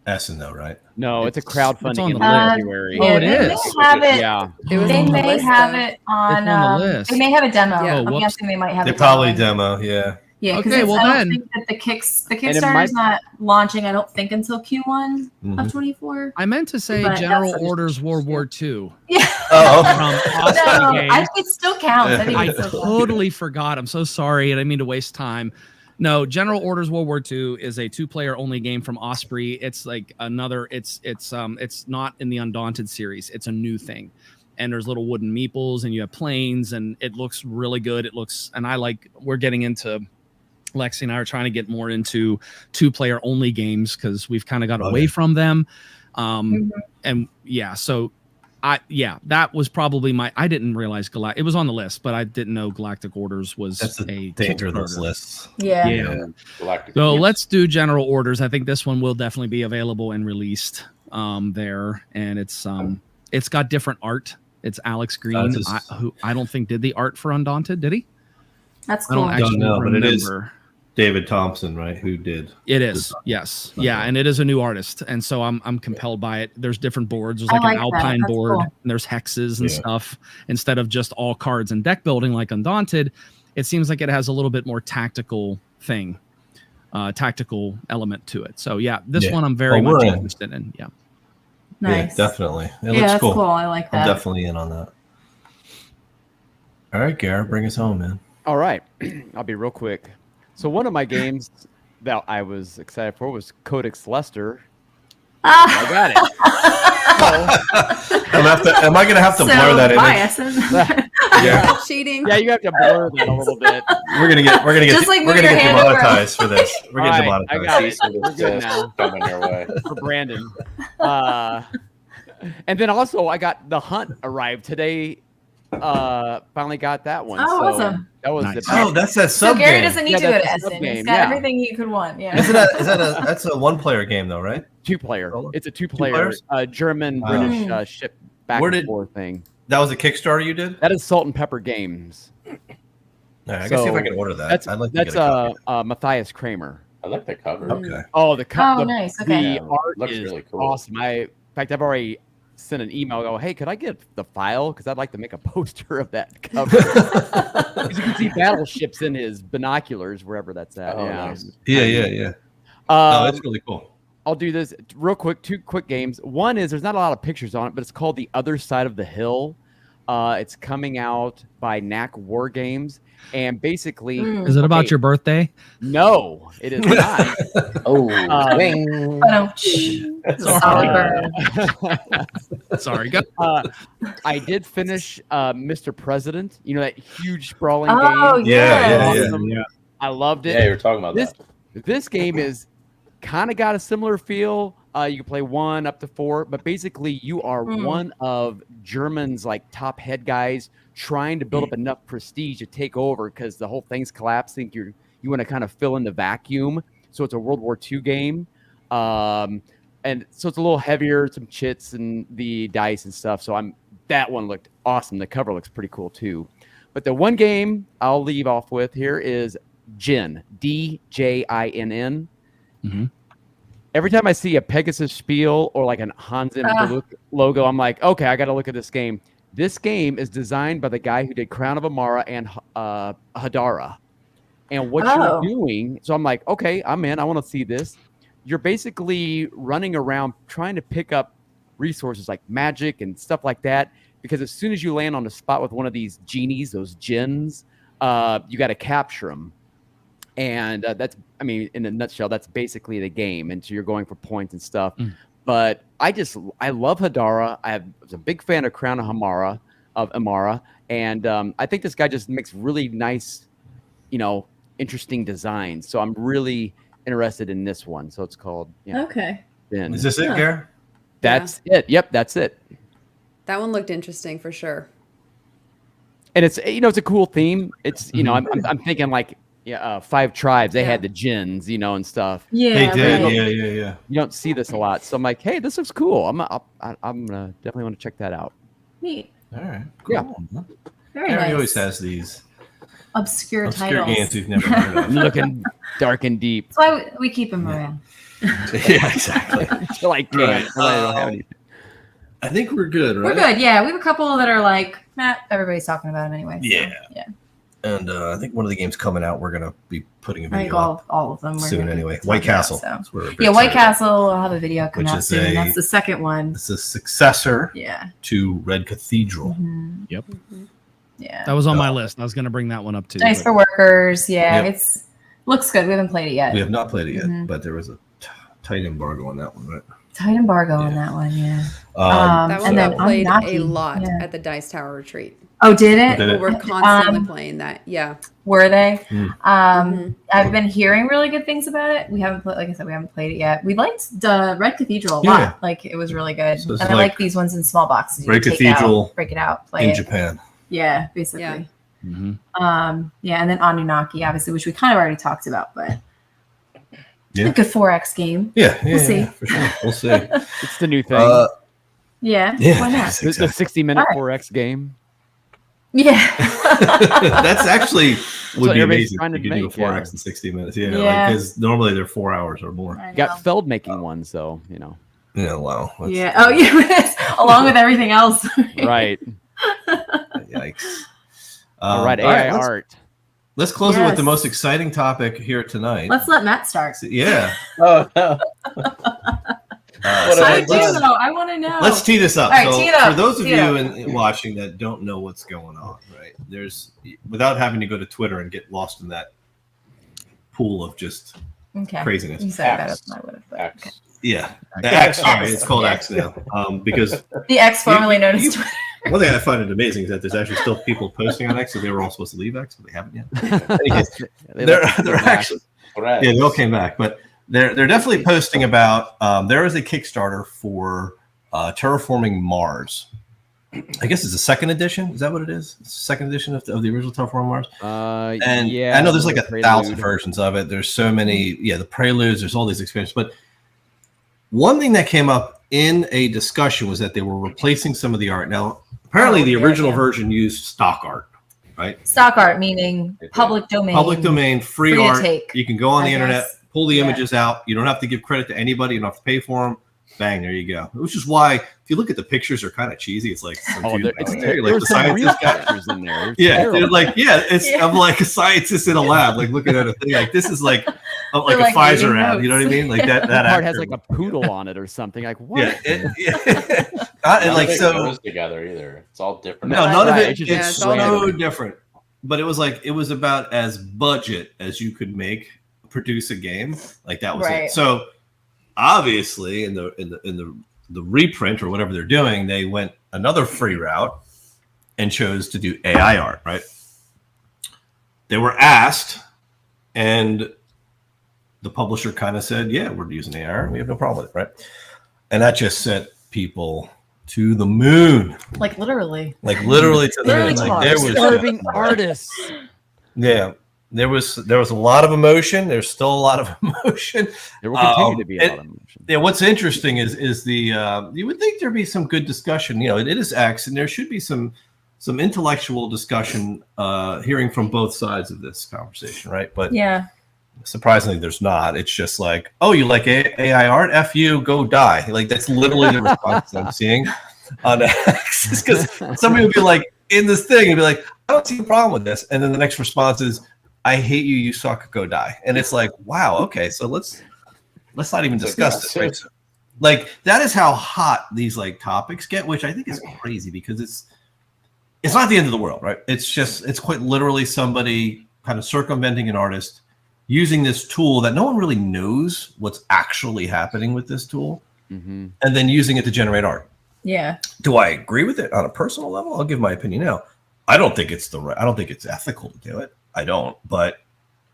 Essen, though, right? No, it's a It's crowdfiding on in the list. February. Oh, it they is. may have it. Yeah. It was They on the may list, have though. it on. It's on the list. They may have a demo. Yeah. Oh, I'm whoops. guessing they might have. They a probably demo. demo, yeah. Yeah, because Okay, well I don't then. think that the it Kickstarter might- is not launching. I don't think until Q1 Mhm. of 24. I meant to say But General that's- Orders World War II. Yeah. Oh, From Austin No, Games. it still counts. I think I it still counts. totally forgot. I'm so sorry. I didn't mean to waste time. No, General Orders World War II is a 2-player only game from Osprey. It's like another. It's not in the Undaunted series. It's a new thing, and there's little wooden meeples, and you have planes, and it looks really good. And we're getting into. Lexi and I are trying to get more into 2-player only games because we've kind of got away from them. And yeah, so that was probably I didn't realize it was on the list, but I didn't know Galactic Orders was that's the a danger of those Kickstarter. lists. Yeah. Yeah. Galactic. So let's do General Orders. I think this one will definitely be available and released there, and it's got different art It's Alex Green, who I don't think did the art for Undaunted. Did he? That's I cool. don't actually know, but remember. it is David Thompson, right? Who did? It is, yes, yeah, and it is a new artist, and so I'm compelled by it. There's different boards. There's like an Alpine board, cool. and there's hexes and stuff instead of just all cards and deck building like Undaunted. It seems like it has a little bit more tactical element to it. So yeah, this one I'm very much interested in. Yeah, nice, yeah, definitely. It looks that's cool. I like that. I'm definitely in on that. All right, Garrett, bring us home, man. All right, I'll be real quick. So one of my games that I was excited for was Codex Leicester. I got it. Am I going to have to blur that image? Yeah, cheating. Yeah, you have to blur that a little bit. We're gonna get demonetized for this. We're getting demonetized. I got it. We're good now. Coming your way for Brandon. And then also I got The Hunt arrived today. Finally got that one. Oh, awesome. That was nice. That's that sub So Gary game. doesn't need to go to Essen. He's got everything he could want. Yeah. That's a one-player game though, right? 2-player. It's a 2-player German British ship back and forth thing. That was a Kickstarter you did? That is Salt and Pepper Games. I guess see if I can order that. I'd like to that's get a copy. Matthias Kramer. I like the cover. Okay. Oh, the cover. Oh, nice. Okay. The art looks is really cool. awesome. In fact, I've already sent an email. Go, hey, could I get the file? Because I'd like to make a poster of that cover. Because you can see battleships in his binoculars wherever that's at. Oh, yeah. nice. Yeah. That's really cool. I'll do this real quick. 2 quick games. One is there's not a lot of pictures on it, but it's called The Other Side of the Hill. It's coming out by Knack War Games, and basically, is it about your birthday? No, it is not. Sorry, go. I did finish Mr. President. You know that huge sprawling game. Yeah. I loved it. Yeah, you were talking about that. This game is kind of got a similar feel. You can play 1 up to 4, but basically you are one of German's like top head guys trying to build up enough prestige to take over because the whole thing's collapsing. You want to kind of fill in the vacuum. So it's a World War II game. And so it's a little heavier, some chits and the dice and stuff. So that one looked awesome. The cover looks pretty cool too. But the one game I'll leave off with here is Djinn, D-J-I-N-N. Mm-hmm. Every time I see a Pegasus Spiel or like an Hans im Glück logo, I'm like, okay, I got to look at this game. This game is designed by the guy who did Crown of Amara and Hadara. And what you're doing, so I'm like, okay, I'm in. I want to see this. You're basically running around trying to pick up resources like magic and stuff like that. Because as soon as you land on a spot with one of these genies, those jinns, you got to capture them. And that's, in a nutshell, that's basically the game. And so you're going for points and stuff. But I love Hadara. I was a big fan of Crown of Amara. And I think this guy just makes really nice, interesting designs. So I'm really interested in this one. So it's called, Okay. Djinn. Is this it, Gary? That's it. Yep, that's it. That one looked interesting for sure. And it's, it's a cool theme. It's, I'm thinking like, 5 Tribes. They had the jinns, and stuff. Yeah, they did. Right. Yeah. You don't see this a lot, so I'm like, hey, this looks cool. I'm gonna definitely want to check that out. Neat. All right. Cool. Yeah. Very Gary nice. always has these obscure titles. games we've never heard of. Looking dark and deep. That's why we keep them around. Yeah, exactly. Until I can't. I don't have anything. I think we're good, right? We're good. Yeah, we have a couple that are like, everybody's talking about them anyway. So, Yeah. Yeah. And I think one of the games coming out, we're gonna be putting a I think video up all of them we're soon gonna be anyway. talking White about, Castle. so. That's where we're Yeah, White excited. Castle will have a video come Which out is soon. That's the second one. It's a successor Yeah. to Red Cathedral. Mhm. Yep. Yeah. That was on my list. I was going to bring that one up too. Dice but- for Workers. Yeah, Yep. it's looks good. We haven't played it yet. We have not played it yet, Mhm. but there was a tight embargo on that one, right? Tight embargo on that one. Yeah. That one and then got played Anunnaki, a lot yeah. at the Dice Tower retreat. Oh, did it? Did People it? were constantly playing that. Yeah. Were they? Mm. I've been hearing really good things about it. We haven't played, like I said, we haven't played it yet. We liked the Red Cathedral a lot. Yeah. Like it was really good. So it's and I like like these ones in small boxes. You Red can take Cathedral out, break it out, play In it. Japan. Yeah, basically. Yeah. Mhm. Yeah, and then Anunnaki, obviously, which we kind of already talked about, but Yeah. a good 4X game. Yeah, We'll see. for sure. We'll see. It's the new thing. Yeah. Yeah, Why not? The 60-minute All 4X game. Yeah. That's actually would what be everybody's amazing. trying You to could do a make, yeah. 4x in 60 minutes. Yeah, Yeah. because normally they're 4 hours or more. I know. Got Feld making one, so Yeah, wow. Yeah. Oh, yeah. Along with everything else. right. Yikes. All right, AI let's, art. Let's close it with the Yes. most exciting topic here tonight. Let's let Matt start. Yeah. Oh no. I do let's, know. I want to know. let's tee this up. All right, So tee it up. for those of Tee it you up. watching that don't know what's going on, right? There's without having to go to Twitter and get lost in that pool of just Okay. craziness. You said it better X. than I would have. but X. okay. Yeah. X, sorry, it's called Yeah. X now. Because The X formerly known as you- Twitter. one thing I find it amazing is that there's actually still people posting on X, so they were all supposed to leave X, but they haven't yet. Anyways, They they're left it they're back. actually Threads. yeah, they all came back, but they're definitely posting about there is a Kickstarter for terraforming Mars. I guess it's a second edition. Is that what it is? It's the second edition of the original Terraforming Mars. And yeah, I know there's like the 1,000 Prelude. versions of it. There's so many, the preludes. There's all these expansions. But one thing that came up in a discussion was that they were replacing some of the art. Now, apparently, the original version used stock art, right? Stock art, meaning public domain. Public domain, free Free to art. take, You can go on I the internet, guess. pull the Yeah. images out. You don't have to give credit to anybody. You don't have to pay for them. Bang, there you go. Which is why, if you look at the pictures, they're kind of cheesy. It's like, some Oh, dude there, out it's, there, there like were the some real scientist guy. pictures in there. Yeah, Terrible. they're like, it's Yeah. I'm like a scientist in a lab, like looking at a thing. Like this is like a like Pfizer reading ad. You know what I notes. mean? Like that That part has actor- like a poodle on it or something. Like what? yeah, and None like of it so. goes together either. It's all different. No, none Right, of it's it. just It's it's all so different. different. But it was about as budget as you could produce a game. Like that was Right. it. So obviously, in the reprint or whatever they're doing, they went another free route and chose to do AI art. Right? They were asked, and the publisher kind of said, "Yeah, we're using AI art. We have no problem with it." Right? And that just set people to the moon. Like literally. Like literally to the Literally moon. to Like Mars. there was Starving artists. yeah, there was a lot of emotion. There's still a lot of emotion. There will continue to be a lot of emotion. Yeah, what's interesting is the you would think there'd be some good discussion. It is X, and there should be some intellectual discussion, hearing from both sides of this conversation, right? But Yeah. surprisingly, there's not. It's just like, oh, you like AI art? F you, go die. Like that's literally the response I'm seeing on X. Because somebody would be like in this thing and be like, I don't see a problem with this, and then the next response is, I hate you, you suck, go die. And it's like, wow, okay, so let's not even discuss this. Right? So, like that is how hot these like topics get, which I think is crazy because it's not the end of the world, right? It's quite literally somebody kind of circumventing an artist using this tool that no one really knows what's actually happening with this tool, Mm-hmm. and then using it to generate art. Yeah. Do I agree with it on a personal level? I'll give my opinion now. I don't think it's ethical to do it. I don't, but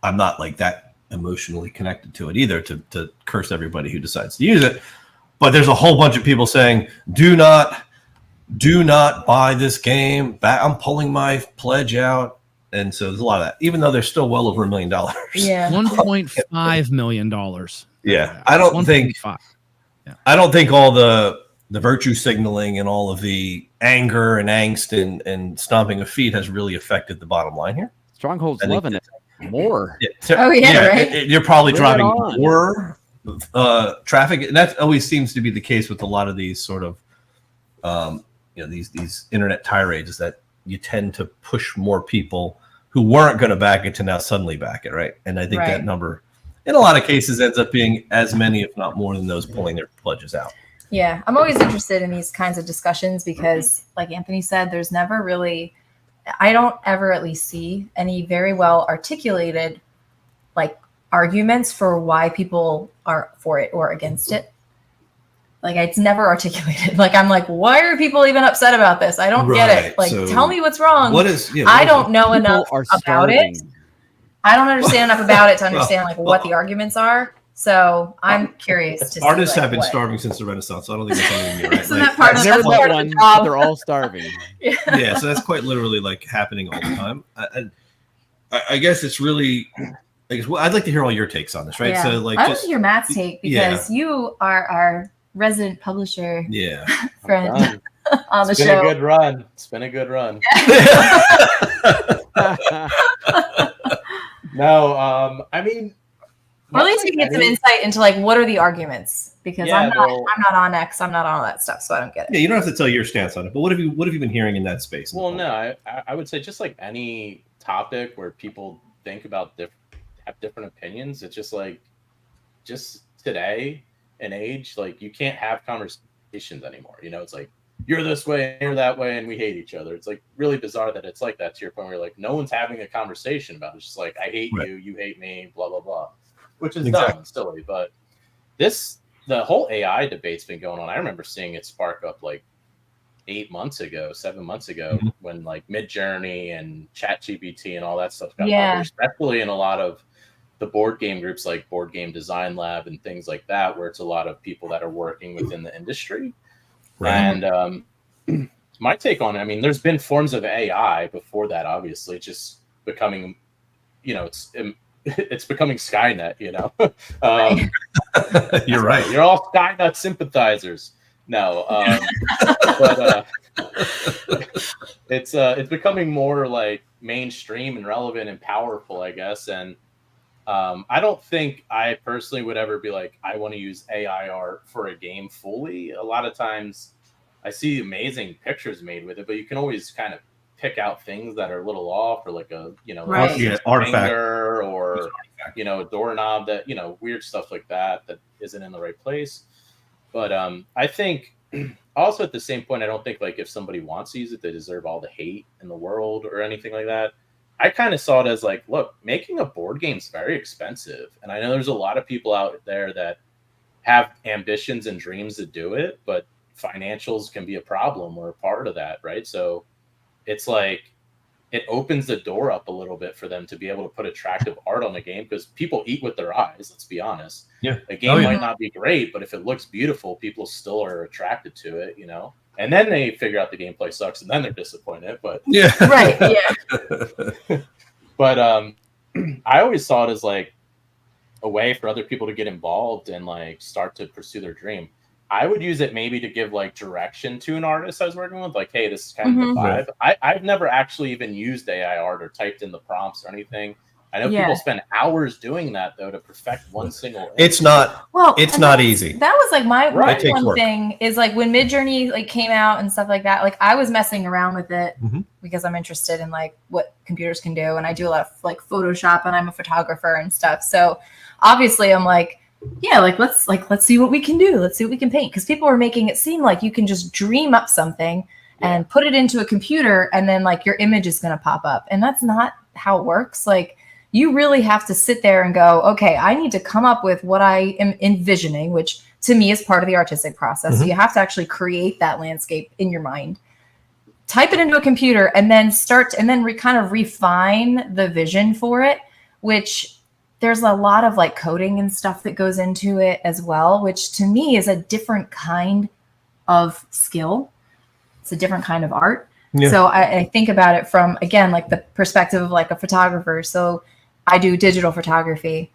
I'm not like that emotionally connected to it either to curse everybody who decides to use it. But there's a whole bunch of people saying, do not buy this game. I'm pulling my pledge out. And so there's a lot of that, even though they're still well over $1 million. Yeah. $1.5 million. Yeah. I don't think 1.5. I don't think all the virtue signaling and all of the anger and angst and stomping of feet has really affected the bottom line here. Stronghold's I think loving it more. Oh, yeah, right? You're probably Bring it driving on. more traffic, and that always seems to be the case with a lot of these sort of these internet tirades, is that you tend to push more people who weren't going to back it to now suddenly back it, right? And I think Right. that number in a lot of cases ends up being as many, if not more, than those pulling their pledges out. Yeah, I'm always interested in these kinds of discussions because, like Anthony said, there's never really, I don't ever at least see any very well articulated like arguments for why people are for it or against it. Like it's never articulated. Like I'm like, why are people even upset about this? I don't get Right, it. Like, so tell me what's wrong. What is? Yeah, I what is don't it? know People enough are about starving. it. I don't understand enough about it to understand like what well, the arguments are. So I'm curious to see. Artists like, have been what- starving since the Renaissance, so I don't think it's anything new, right? Isn't Like, that part of I've the- never that's met part of one. the job. They're all starving. yeah, so that's quite literally like happening all the time. I guess it's really. I'd like to hear all your takes on this, right? Yeah. So, like, I want just to hear Matt's take because you are our resident publisher Yeah. friend on the It's been show. a good run. It's been a good run. No, I mean, Or at much least like you can get some any- insight into like what are the arguments, because Yeah, I'm not on X, I'm not on all that stuff, so I don't get it. Yeah, you don't have to tell your stance on it, but what have you been hearing in that space? Well, no, I would say just like any topic where people think about have different opinions. It's just like, just today and age, like you can't have conversations anymore. You know, it's like you're this way, you're that way, and we hate each other. It's like really bizarre that it's like that, to your point where you're like no one's having a conversation about it. It's just like I hate Right. you, you hate me, blah blah blah, which is Exactly. dumb and silly. But the whole AI debate's been going on. I remember seeing it spark up like 7 months ago, Mhm. when like Midjourney and ChatGPT and all that stuff got Yeah. popular, especially in a lot of the board game groups like Board Game Design Lab and things like that, where it's a lot of people that are working within the industry. Right. And my take on it, I mean, there's been forms of AI before that, obviously, just becoming, you know, it's becoming Skynet, you know. You're right. You're all Skynet sympathizers. No, but it's becoming more like mainstream and relevant and powerful, I guess. And I don't think I personally would ever be like, I want to use AI art for a game fully. A lot of times I see amazing pictures made with it, but you can always kind of pick out things that are a little off, or like a, you know, Right. like Yeah, artifact. finger, or, you know, a doorknob that, you know, weird stuff like that isn't in the right place. But I think also at the same point, I don't think like if somebody wants to use it, they deserve all the hate in the world or anything like that. I kind of saw it as like, look, making a board game is very expensive. And I know there's a lot of people out there that have ambitions and dreams to do it, but financials can be a problem or a part of that, right? So it's like, it opens the door up a little bit for them to be able to put attractive art on the game, because people eat with their eyes, let's be honest. Yeah. A game might not be great, but if it looks beautiful, people still are attracted to it, you know? And then they figure out the gameplay sucks and then they're disappointed. But Yeah. Right. Yeah. but I always saw it as like a way for other people to get involved and like start to pursue their dream. I would use it maybe to give like direction to an artist I was working with, like, hey, this is kind of the vibe. I've never actually even used AI art or typed in the prompts or anything. I know people spend hours doing that though to perfect one single image. It's not easy. That was like my Right. one thing is like when Midjourney like came out and stuff like that, like I was messing around with it because I'm interested in like what computers can do, and I do a lot of like Photoshop, and I'm a photographer and stuff. So obviously I'm like, yeah, like let's see what we can do. Let's see what we can paint, because people were making it seem like you can just dream up something and put it into a computer and then like your image is going to pop up, and that's not how it works. Like you really have to sit there and go, okay, I need to come up with what I am envisioning, which to me is part of the artistic process. So you have to actually create that landscape in your mind, type it into a computer, and then kind of refine the vision for it, which there's a lot of like coding and stuff that goes into it as well, which to me is a different kind of skill. It's a different kind of art. Yeah. So I think about it from, again, like the perspective of like a photographer. So I do digital photography.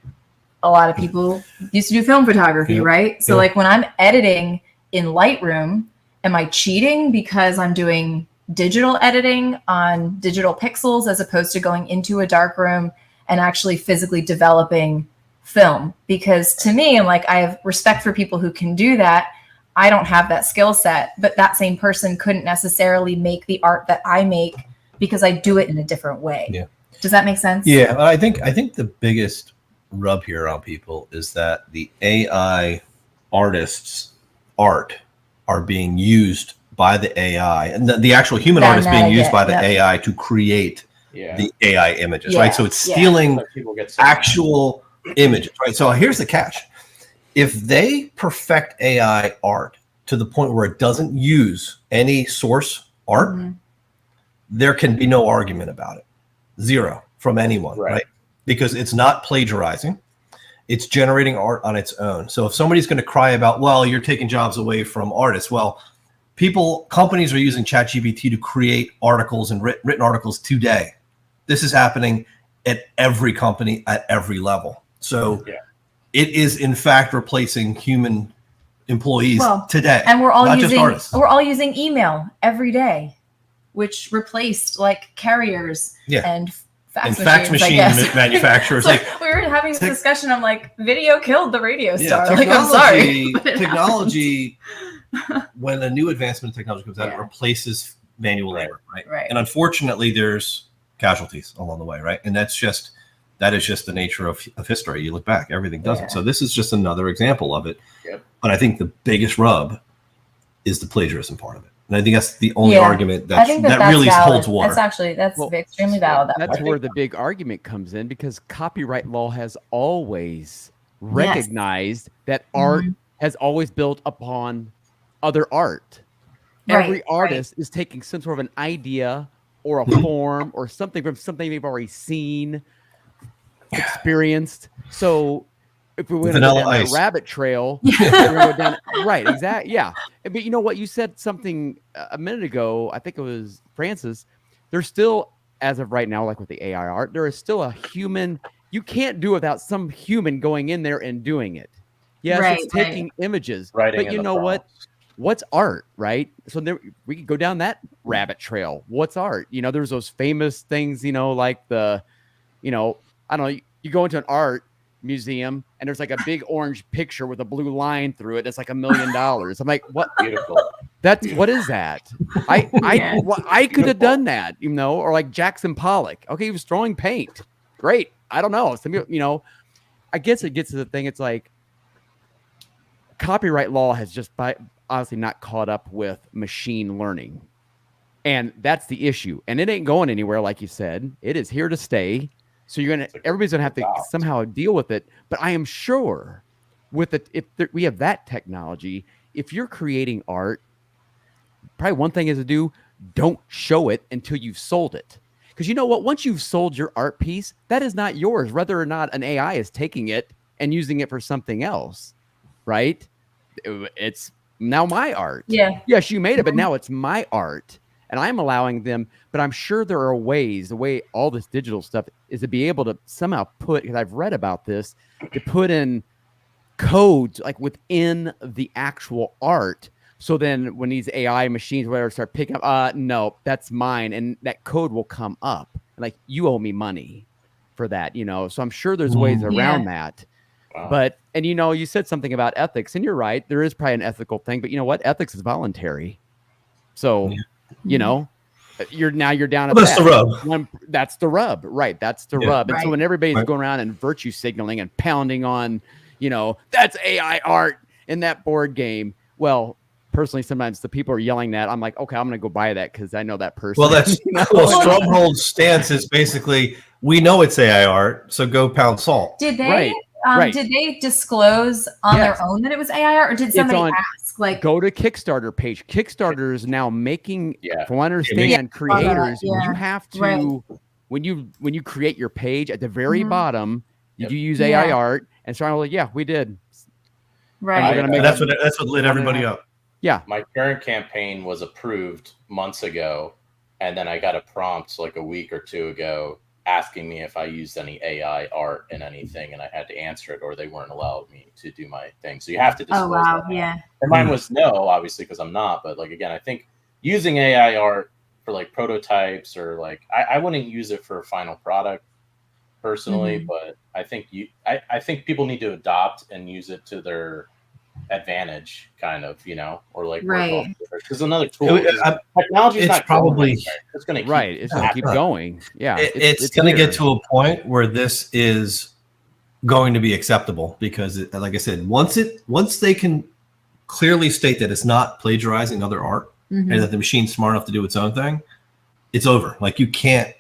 A lot of people used to do film photography, right? So like when I'm editing in Lightroom, am I cheating because I'm doing digital editing on digital pixels as opposed to going into a dark room and actually physically developing film? Because to me, I'm like, I have respect for people who can do that. I don't have that skill set, but that same person couldn't necessarily make the art that I make because I do it in a different way. Yeah. Does that make sense? Yeah, I think the biggest rub here on people is that the AI artists' art are being used by the AI, and the actual human art is being used by the AI to create the AI images, right? So it's stealing actual images, right? So here's the catch. If they perfect AI art to the point where it doesn't use any source art, there can be no argument about it. Zero from anyone, right? Because it's not plagiarizing. It's generating art on its own. So if somebody's going to cry about, well, you're taking jobs away from artists, well, companies are using ChatGPT to create articles and written articles today. This is happening at every company at every level. So it is in fact replacing human employees today, and we're all not just artists. using email every day, which replaced like carriers and fax machine manufacturers. So like we were having this discussion. I'm like, video killed the radio star. Technology, like, I'm sorry. Technology, when a new advancement in technology comes out, it replaces manual labor, right? And unfortunately, there's casualties along the way, right? And that is just the nature of history. You look back, everything does it. So this is just another example of it. Yep. But I think the biggest rub is the plagiarism part of it. And I think that's the only argument that really holds water. That's extremely valid. That's where the big argument comes in, because copyright law has always recognized that art has always built upon other art. Every artist is taking some sort of an idea or a form or something from something they've already seen, experienced. So if we went down that rabbit trail, exactly. Yeah. But you know what? You said something a minute ago. I think it was Francis. There's still, as of right now, like with the AI art, there is still a human. You can't do without some human going in there and doing it. Yes, it's taking images. But you know what? What's art, right? So there, we could go down that rabbit trail. What's art? You know, there's those famous things, you know, like the, you know, I don't know, you go into an art museum and there's like a big orange picture with a blue line through it. That's like $1 million. I'm like, what? Beautiful. What is that? I could have done that, you know, or like Jackson Pollock. Okay, he was throwing paint. Great. I don't know. Some, you know, I guess it gets to the thing. It's like copyright law has just honestly not caught up with machine learning. And that's the issue. And it ain't going anywhere, like you said. It is here to stay. So everybody's gonna have to somehow deal with it. But I am sure with it, if we have that technology, if you're creating art, probably one thing is to do, don't show it until you've sold it. Because you know what? Once you've sold your art piece, that is not yours, whether or not an AI is taking it and using it for something else, right? It's now my art. Yeah. Yes, you made it, but now it's my art. And I'm allowing them, but I'm sure there are ways, the way all this digital stuff is to be able to somehow put, because I've read about this, to put in codes like within the actual art. So then when these AI machines, whatever, start picking up, no, that's mine. And that code will come up. Like, you owe me money for that, you know? So I'm sure there's ways around that. Wow. But, and you know, you said something about ethics, and you're right. There is probably an ethical thing, but you know what? Ethics is voluntary. So, you know, you're down at that's the rub. That's the rub, right? That's the rub. And so when everybody's going around and virtue signaling and pounding on, you know, that's AI art in that board game. Well, personally, sometimes the people are yelling that. I'm like, okay, I'm going to go buy that because I know that person. Well, that's Stronghold's stance is basically, we know it's AI art, so go pound salt. Did they? Did they disclose on their own that it was AI art, or did somebody ask? Like, go to Kickstarter page. Kickstarter is now making, from what I understand, creators. You have to when you create your page at the very bottom, you do use AI art, and so I'm like, yeah, we did. Right. That's what lit everybody up. Yeah. My current campaign was approved months ago, and then I got a prompt like a week or two ago asking me if I used any AI art in anything, and I had to answer it, or they weren't allowed me to do my thing. So you have to disclose. Oh wow, that. And mine was no, obviously, because I'm not. But like, again, I think using AI art for like prototypes, or like I wouldn't use it for a final product personally, but I think I think people need to adopt and use it to their advantage, kind of, you know, or like because another tool. Technology is not probably it's going to it's going to keep going. Yeah, it's going to get to a point where this is going to be acceptable, because like I said, once they can clearly state that it's not plagiarizing other art and that the machine's smart enough to do its own thing, it's over. Like, you can't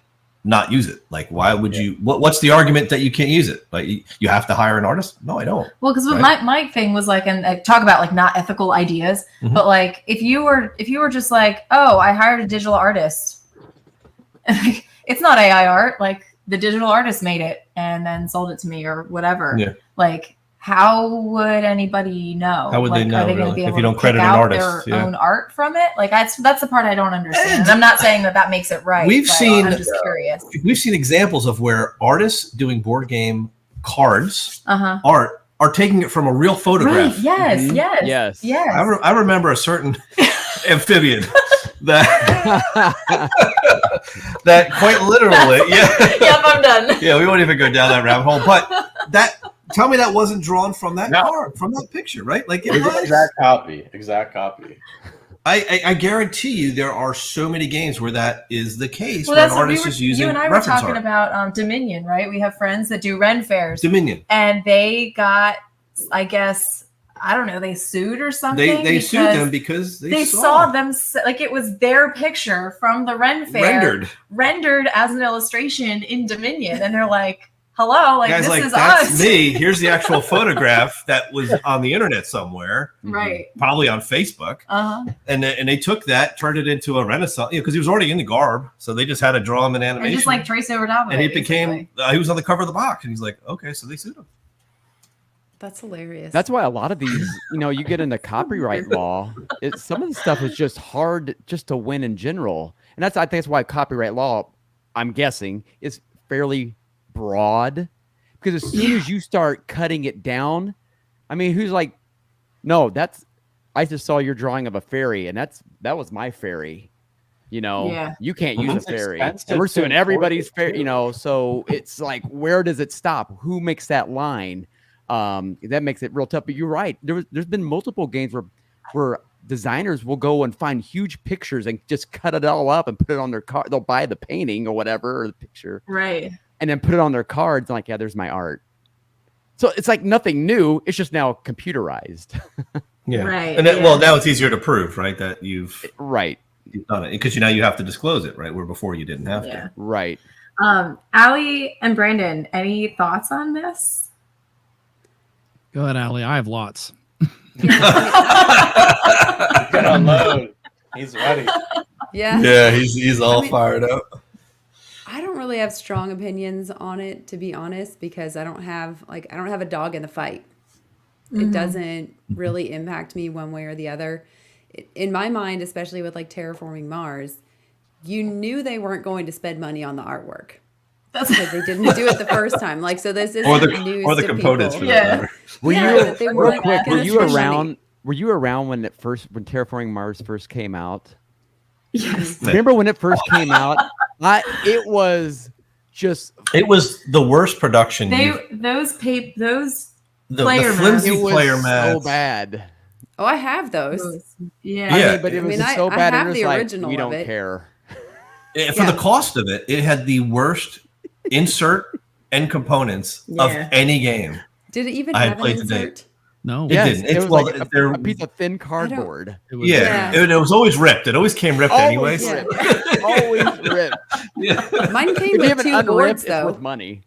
not use it. Like, why would you? What's the argument that you can't use it? Like, you have to hire an artist? No, I don't. Well, because my thing was like, and I talk about like not ethical ideas, but like if you were just like, oh, I hired a digital artist, it's not AI art. Like, the digital artist made it and then sold it to me or whatever. Yeah. Like, how would anybody know? How would like, they know, are they really, be able if you don't to credit pick an out artist? Their own art from it? Like, that's the part I don't understand. And I'm not saying that makes it right. I'm just curious. We've seen examples of where artists doing board game cards art are taking it from a real photograph. Right. Yes. Mhm. Yes. Yes. Yes. I remember a certain amphibian that that quite literally, yeah. Yep, I'm done. Yeah, we won't even go down that rabbit hole. But tell me that wasn't drawn from that card, from that picture, right? Like it was. Exact copy. I guarantee you there are so many games where that is the case, Well, where an that's what artist is using you and I were reference talking art. about Dominion, right? We have friends that do Ren fairs, Dominion. and they got, I guess, I don't know, they sued or something. They sued them because they saw them like it was their picture from the Ren fair rendered as an illustration in Dominion, and they're like, "Hello, like guys, this like is that's us." me. Here's the actual photograph that was on the internet somewhere, Right? probably on Facebook. And they took that, turned it into a Renaissance, because he was already in the garb, so they just had to draw him in animation, And just like trace over top of and it. he became he was on the cover of the box, and he's like, okay, so they sued him. That's hilarious. That's why a lot of these, you get into copyright law. Some of the stuff is just hard just to win in general, and I think that's why copyright law, I'm guessing, is fairly broad, because as soon as you start cutting it down, I mean, who's like, no, I just saw your drawing of a fairy, and that was my fairy. You can't use a fairy, and we're suing everybody's fairy. So it's like, where does it stop? Who makes that line? That makes it real tough. But you're right. There's been multiple games where designers will go and find huge pictures and just cut it all up and put it on their card. They'll buy the painting or whatever, or the picture, right, and then put it on their cards. And like, yeah, there's my art. So it's like nothing new. It's just now computerized. Yeah, right. And well, now it's easier to prove, right, that you've done it, because now you have to disclose it, right? Where before you didn't have to. Right. Allie and Brandon, any thoughts on this? Go ahead, Allie. I have lots. He's gonna unload. He's ready. Yeah. He's all fired up. I don't really have strong opinions on it, to be honest, because I don't have a dog in the fight. It doesn't really impact me one way or the other. In my mind, especially with like Terraforming Mars, you knew they weren't going to spend money on the artwork. That's because they didn't do it the first time. Like, so this isn't news or the to components. people. For that matter. Were you around? Were you around when Terraforming Mars first came out? Yes. Remember when it first came out? It was the worst production. Those the player flimsy it was player mats. so bad. Oh, I have those. Yeah. Yeah. But it was just so I bad. have It was the like, original we of don't it. care. For the cost of it, it had the worst insert and components of any game. Did it even I had have an played to date. insert? No. It didn't. It It's was well, like they're a piece of thin cardboard. It was, It was always ripped. It always came ripped anyways. Yeah. Always ripped. Mine came If you with have it 2 unripped, boards it's though. worth money.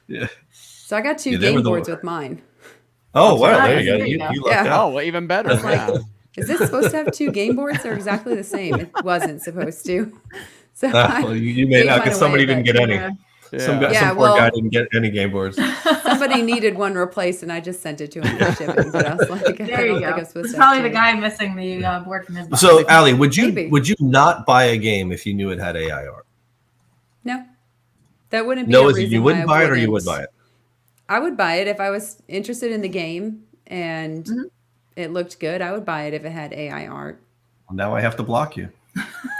Yeah. So I got 2 they were game the boards worst. with mine. Oh wow! Nice. There you go. There you You go. lucked Yeah. out. Oh, well, even better. It's like, Yeah. is this supposed to have 2 game boards? They're exactly the same. It wasn't supposed to. So Well, you made out because somebody didn't get any. Some poor guy didn't get any game boards. somebody needed one replaced, and I just sent it to him for shipping. But I was like, There I you don't go. think I'm supposed It's to. probably have the 2. guy missing the board from his box. So, Allie, would Maybe. you not buy a game if you knew it had AI art? No, that wouldn't be. No, a is it reason you why wouldn't I buy it or you would wouldn't. buy it? I would buy it if I was interested in the game and it looked good. I would buy it if it had AI art. Well, now I have to block you.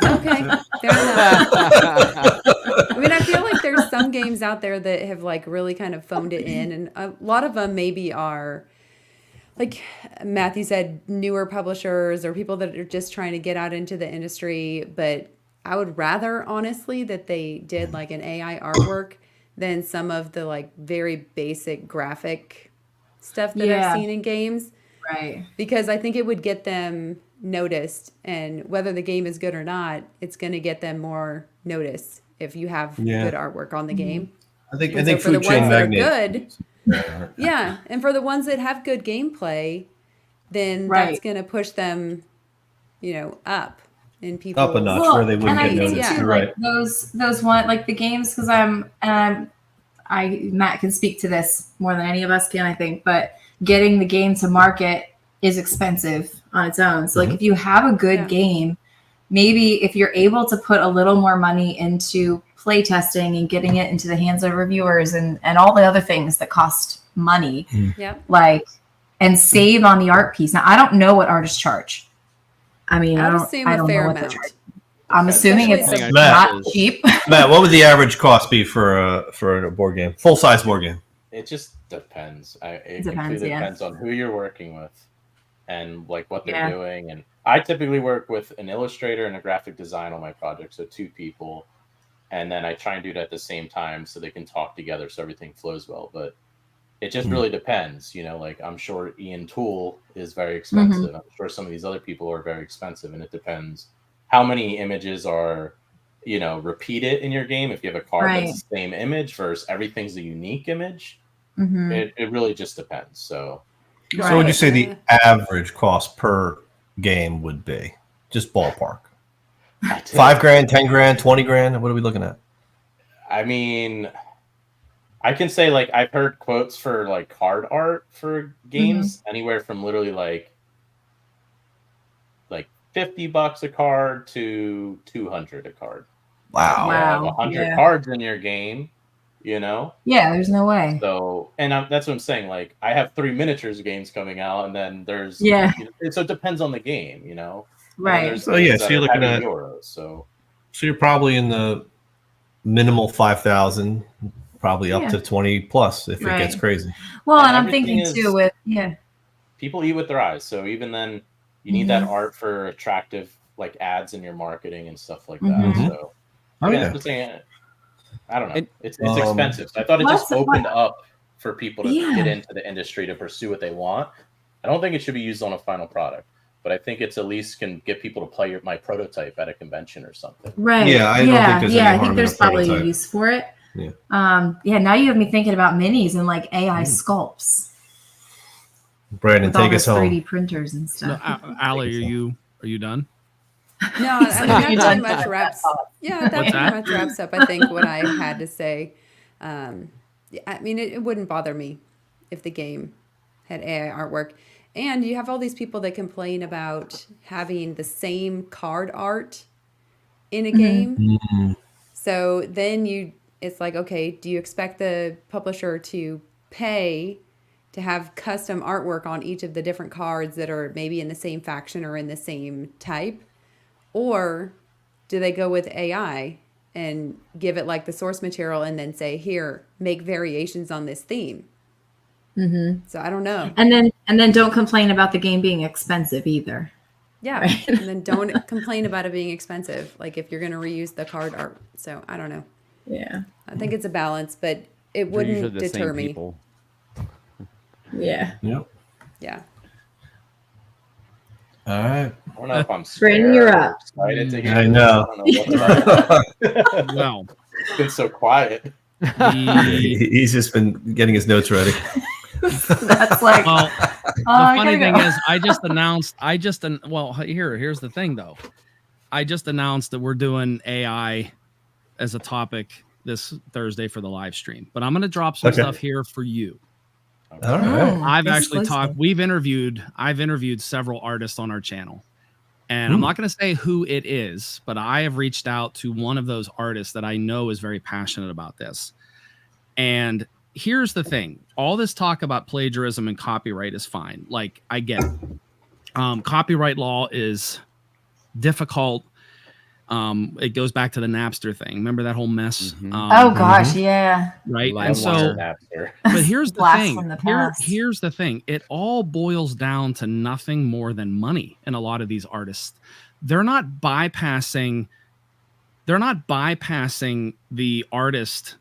Okay, fair enough. I mean, I feel like there's some games out there that have like really kind of phoned it in, and a lot of them maybe are, like Matthew said, newer publishers or people that are just trying to get out into the industry. But I would rather, honestly, that they did like an AI artwork than some of the like very basic graphic stuff that I've seen in games. Right. Because I think it would get them noticed, and whether the game is good or not, it's going to get them more notice if you have good artwork on the game. I think So for the Food Chain ones that are Magnate. good, yeah, and for the ones that have good gameplay, then that's going to push them, up in people. Up a notch where they wouldn't and get I noticed. think too, You're like right. those one like the games, because Matt can speak to this more than any of us can, I think, but getting the game to market is expensive on its own. So like if you have a good game, maybe if you're able to put a little more money into play testing and getting it into the hands of reviewers and all the other things that cost money, Yep. like, and save on the art piece. Now, I don't know what artists charge. I mean, I I would don't, assume I a don't fair know what they amount. charge. I'm assuming it's Especially not cheap. Matt, what would the average cost be for a board game, full size board game? It just depends. It Depends, completely yeah. depends on who you're working with and like what they're Yeah. doing. And I typically work with an illustrator and a graphic design on my project, so 2 people. And then I try and do it at the same time so they can talk together so everything flows well. But it just really depends, like I'm sure Ian Toole is very expensive. I'm sure some of these other people are very expensive, and it depends how many images are, repeated in your game. If you have a card that's the same image versus everything's a unique image, it really just depends. So what would you say the average cost per game would be? Just ballpark. $5,000, $10,000, $20,000. What are we looking at? I mean, I can say like I've heard quotes for like card art for games anywhere from literally like $50 a card to $200 a card. Wow. You have 100 cards in your game, Yeah, there's no way. So, and that's what I'm saying. Like, I have 3 miniatures games coming out, and then there's so it depends on the game, Right. So yeah, so you're looking at euros. So you're probably in the minimal 5,000, probably up to 20 plus if it gets crazy. Well, and I'm thinking too with people eat with their eyes. So even then, you need that art for attractive like ads in your marketing and stuff like that. So I'm saying, I don't know. It's expensive. So I thought it just opened up for people to get into the industry to pursue what they want. I don't think it should be used on a final product, but I think it's at least can get people to play my prototype at a convention or something. Right. Yeah, I don't think there's any I harm think there's in a probably a prototype. use for it. Yeah. Now you have me thinking about minis and like AI sculpts. Brandon, with all take us those home. 3D printers and stuff. Allie, are you done? No, I mean, that pretty much wraps. Yeah, that pretty much wraps up. I think what I had to say. I mean, it wouldn't bother me if the game had AI artwork. And you have all these people that complain about having the same card art in a game. So then it's like, okay, do you expect the publisher to pay to have custom artwork on each of the different cards that are maybe in the same faction or in the same type? Or do they go with AI and give it like the source material and then say, here, make variations on this theme? So I don't know. And then don't complain about the game being expensive either. Yeah. Right. And then don't complain about it being expensive. Like if you're going to reuse the card art. So I don't know. Yeah. I think it's a balance, but it wouldn't deter me. People. Yeah. Yep. Yeah. All right. I don't know if I'm Brandon, you're up. excited to hear I this. know. I don't know what Well, it's been so quiet. He's just been getting his notes ready. That's like, well, the funny thing go. is, here's the thing though. I just announced that we're doing AI as a topic this Thursday for the live stream, but I'm going to drop some stuff here for you. All right. I've actually I've interviewed several artists on our channel, and I'm not going to say who it is, but I have reached out to one of those artists that I know is very passionate about this. And here's the thing. All this talk about plagiarism and copyright is fine. Like, I get it. Copyright law is difficult. It goes back to the Napster thing. Remember that whole mess? Oh gosh, yeah. Right. I And so, love Napster. but here's the Blast thing. from the past. Here's the thing. It all boils down to nothing more than money. In a lot of these artists, they're not bypassing the artist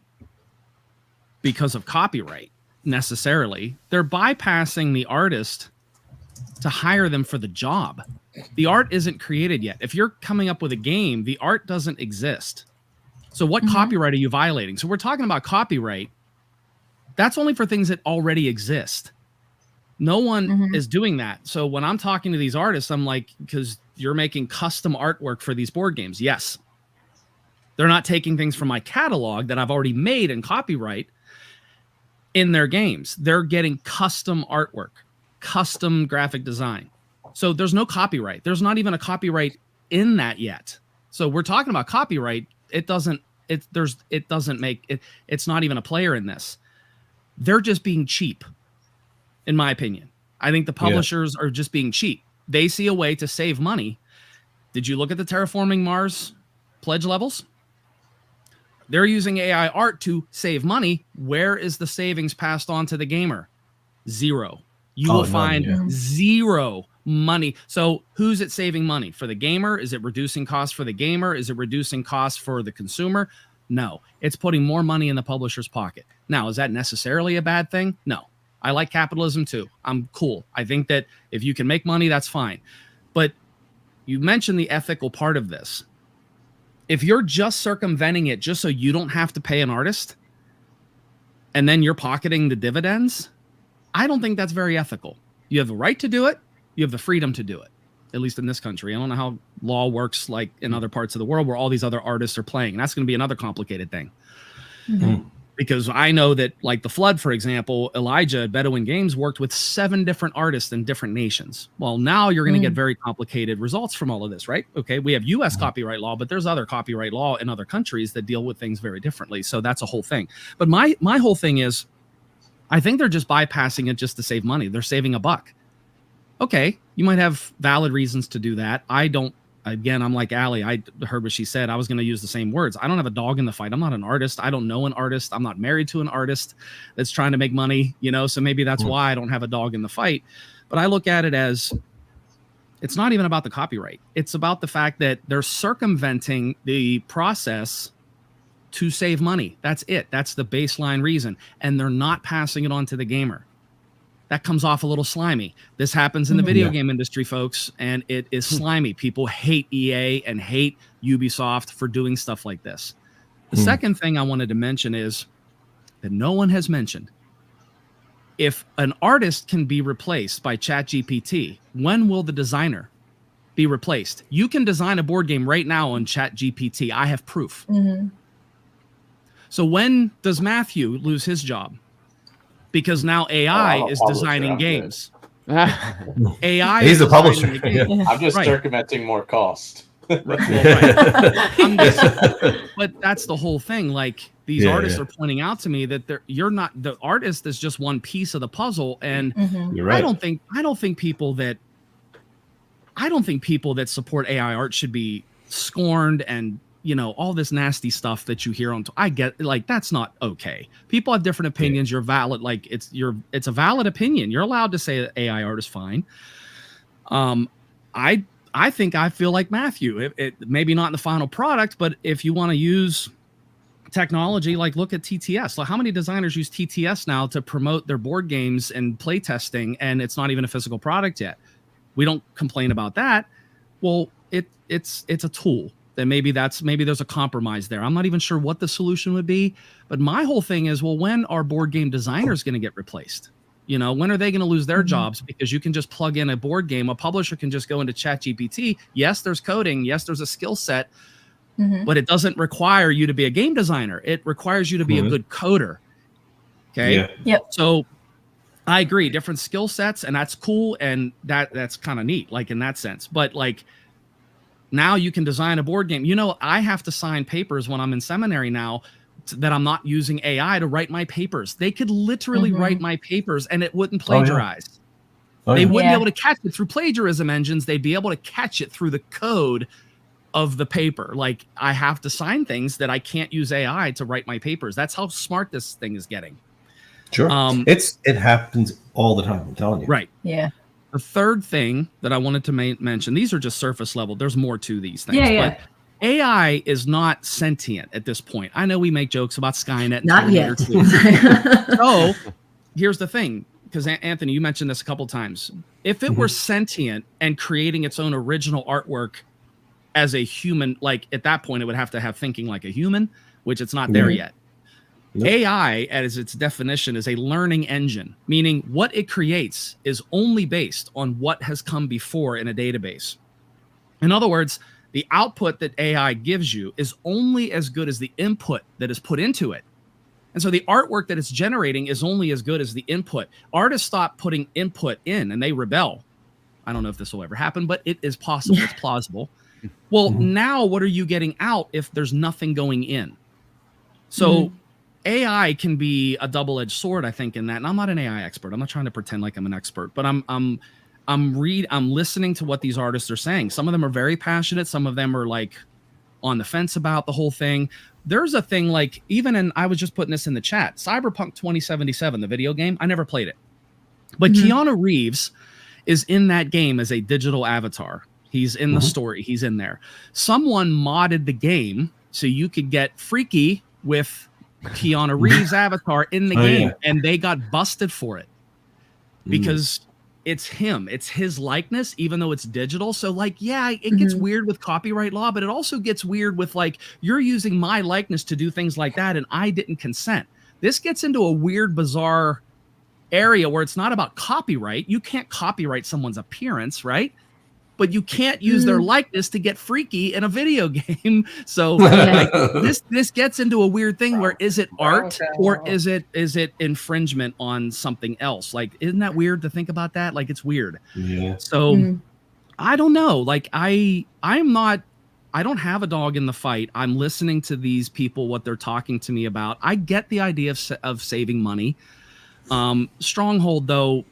because of copyright necessarily. They're bypassing the artist to hire them for the job. The art isn't created yet. If you're coming up with a game, the art doesn't exist. So what copyright are you violating? So we're talking about copyright. That's only for things that already exist. No one is doing that. So when I'm talking to these artists, I'm like, because you're making custom artwork for these board games. Yes. They're not taking things from my catalog that I've already made and copyright in their games. They're getting custom artwork, custom graphic design. So there's no copyright. There's not even a copyright in that yet. So we're talking about copyright. It's not even a player in this. they're just being cheap, in my opinion. I think the publishers are just being cheap. They see a way to save money. Did you look at the Terraforming Mars pledge levels? They're using AI art to save money. Where is the savings passed on to the gamer? Zero. You will find zero money. So who's it saving money? For the gamer? Is it reducing costs for the gamer? Is it reducing costs for the consumer? No. It's putting more money in the publisher's pocket. Now, is that necessarily a bad thing? No. I like capitalism too. I'm cool. I think that if you can make money, that's fine. But you mentioned the ethical part of this. If you're just circumventing it just so you don't have to pay an artist, and then you're pocketing the dividends, I don't think that's very ethical. You have the right to do it. You have the freedom to do it, at least in this country. I don't know how law works like in other parts of the world where all these other artists are playing. And that's going to be another complicated thing. Mm-hmm. Because I know that, like The Flood, for example, Elijah at Bedouin Games worked with 7 different artists in different nations. Well, now you're going to get very complicated results from all of this, right? Okay, we have U.S. copyright law, but there's other copyright law in other countries that deal with things very differently. So that's a whole thing. But my whole thing is, I think they're just bypassing it just to save money. They're saving a buck. Okay, you might have valid reasons to do that. I don't. Again, I'm like Allie. I heard what she said. I was going to use the same words. I don't have a dog in the fight. I'm not an artist. I don't know an artist. I'm not married to an artist that's trying to make money, so maybe that's why I don't have a dog in the fight. But I look at it as it's not even about the copyright. It's about the fact that they're circumventing the process to save money. That's it. That's the baseline reason. And they're not passing it on to the gamer. That comes off a little slimy. This happens in the video game industry, folks, and it is slimy. People hate EA and hate Ubisoft for doing stuff like this. The second thing I wanted to mention is that no one has mentioned. If an artist can be replaced by ChatGPT, when will the designer be replaced? You can design a board game right now on ChatGPT. I have proof. So when does Matthew lose his job? Because now AI is designing games. AI He's the publisher. I'm just circumventing more cost. But that's the whole thing. Like these artists are pointing out to me that you're not the artist is just one piece of the puzzle. And you're right. I don't think people that support AI art should be scorned and all this nasty stuff that you hear on. I get like that's not okay. People have different opinions. You're valid. Like it's a valid opinion. You're allowed to say that AI art is fine. I think I feel like Matthew. It maybe not in the final product, but if you want to use technology, like look at TTS. Like how many designers use TTS now to promote their board games and play testing, and it's not even a physical product yet. We don't complain about that. Well, it's a tool. Then maybe there's a compromise there. I'm not even sure what the solution would be, but my whole thing is, well, when are board game designers going to get replaced? When are they going to lose their jobs? Because you can just plug in a board game. A publisher can just go into ChatGPT. Yes, there's coding. Yes, there's a skill set, but it doesn't require you to be a game designer. It requires you to be a good coder. Okay. Yeah. Yep. So I agree. Different skill sets, and that's cool. And that's kind of neat, like in that sense. But like, now you can design a board game. I have to sign papers when I'm in seminary now that I'm not using AI to write my papers. They could literally write my papers and it wouldn't plagiarize. They wouldn't be able to catch it through plagiarism engines. They'd be able to catch it through the code of the paper. Like I have to sign things that I can't use AI to write my papers. That's how smart this thing is getting. Sure. It happens all the time. I'm telling you. Right. Yeah. The third thing that I wanted to mention, these are just surface level. There's more to these things. But AI is not sentient at this point. I know we make jokes about Skynet. Not yet. So here's the thing, because Anthony, you mentioned this a couple times. If it were sentient and creating its own original artwork as a human, like at that point, it would have to have thinking like a human, which it's not there yet. Nope. AI, as its definition, is a learning engine, meaning what it creates is only based on what has come before in a database. In other words, the output that AI gives you is only as good as the input that is put into it. And so the artwork that it's generating is only as good as the input. Artists stop putting input in and they rebel. I don't know if this will ever happen, but it is possible. It's plausible. Well, now what are you getting out if there's nothing going in? So AI can be a double-edged sword, I think, in that. And I'm not an AI expert. I'm not trying to pretend like I'm an expert, but I'm listening to what these artists are saying. Some of them are very passionate. Some of them are like on the fence about the whole thing. There's a thing like, I was just putting this in the chat, Cyberpunk 2077, the video game. I never played it, but Keanu Reeves is in that game as a digital avatar. He's in the story. He's in there. Someone modded the game so you could get freaky with Keanu Reeves' avatar in the game, and they got busted for it because it's him. It's his likeness, even though it's digital. So, like, yeah, it gets weird with copyright law, but it also gets weird with, like, you're using my likeness to do things like that, and I didn't consent. This gets into a weird, bizarre area where it's not about copyright. You can't copyright someone's appearance, right? But you can't use their likeness to get freaky in a video game. So like, this gets into a weird thing where is it art or is it infringement on something else? Like, isn't that weird to think about that? Like, it's weird. Yeah. So I don't know. Like, I don't have a dog in the fight. I'm listening to these people, what they're talking to me about. I get the idea of saving money. Stronghold, though,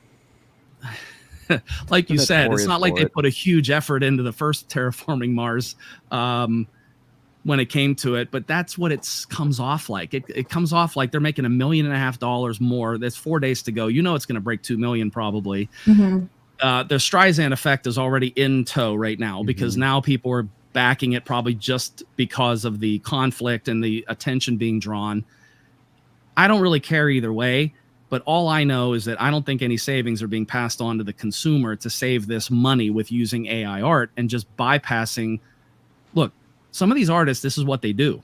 like you said, it's not like they put a huge effort into the first Terraforming Mars when it came to it, but that's what it comes off like. It comes off like they're making $1.5 million more. There's 4 days to go. You know it's going to break 2 million probably. The Streisand effect is already in tow right now because now people are backing it probably just because of the conflict and the attention being drawn. I don't really care either way. But all I know is that I don't think any savings are being passed on to the consumer to save this money with using AI art and just bypassing. Look, some of these artists, this is what they do.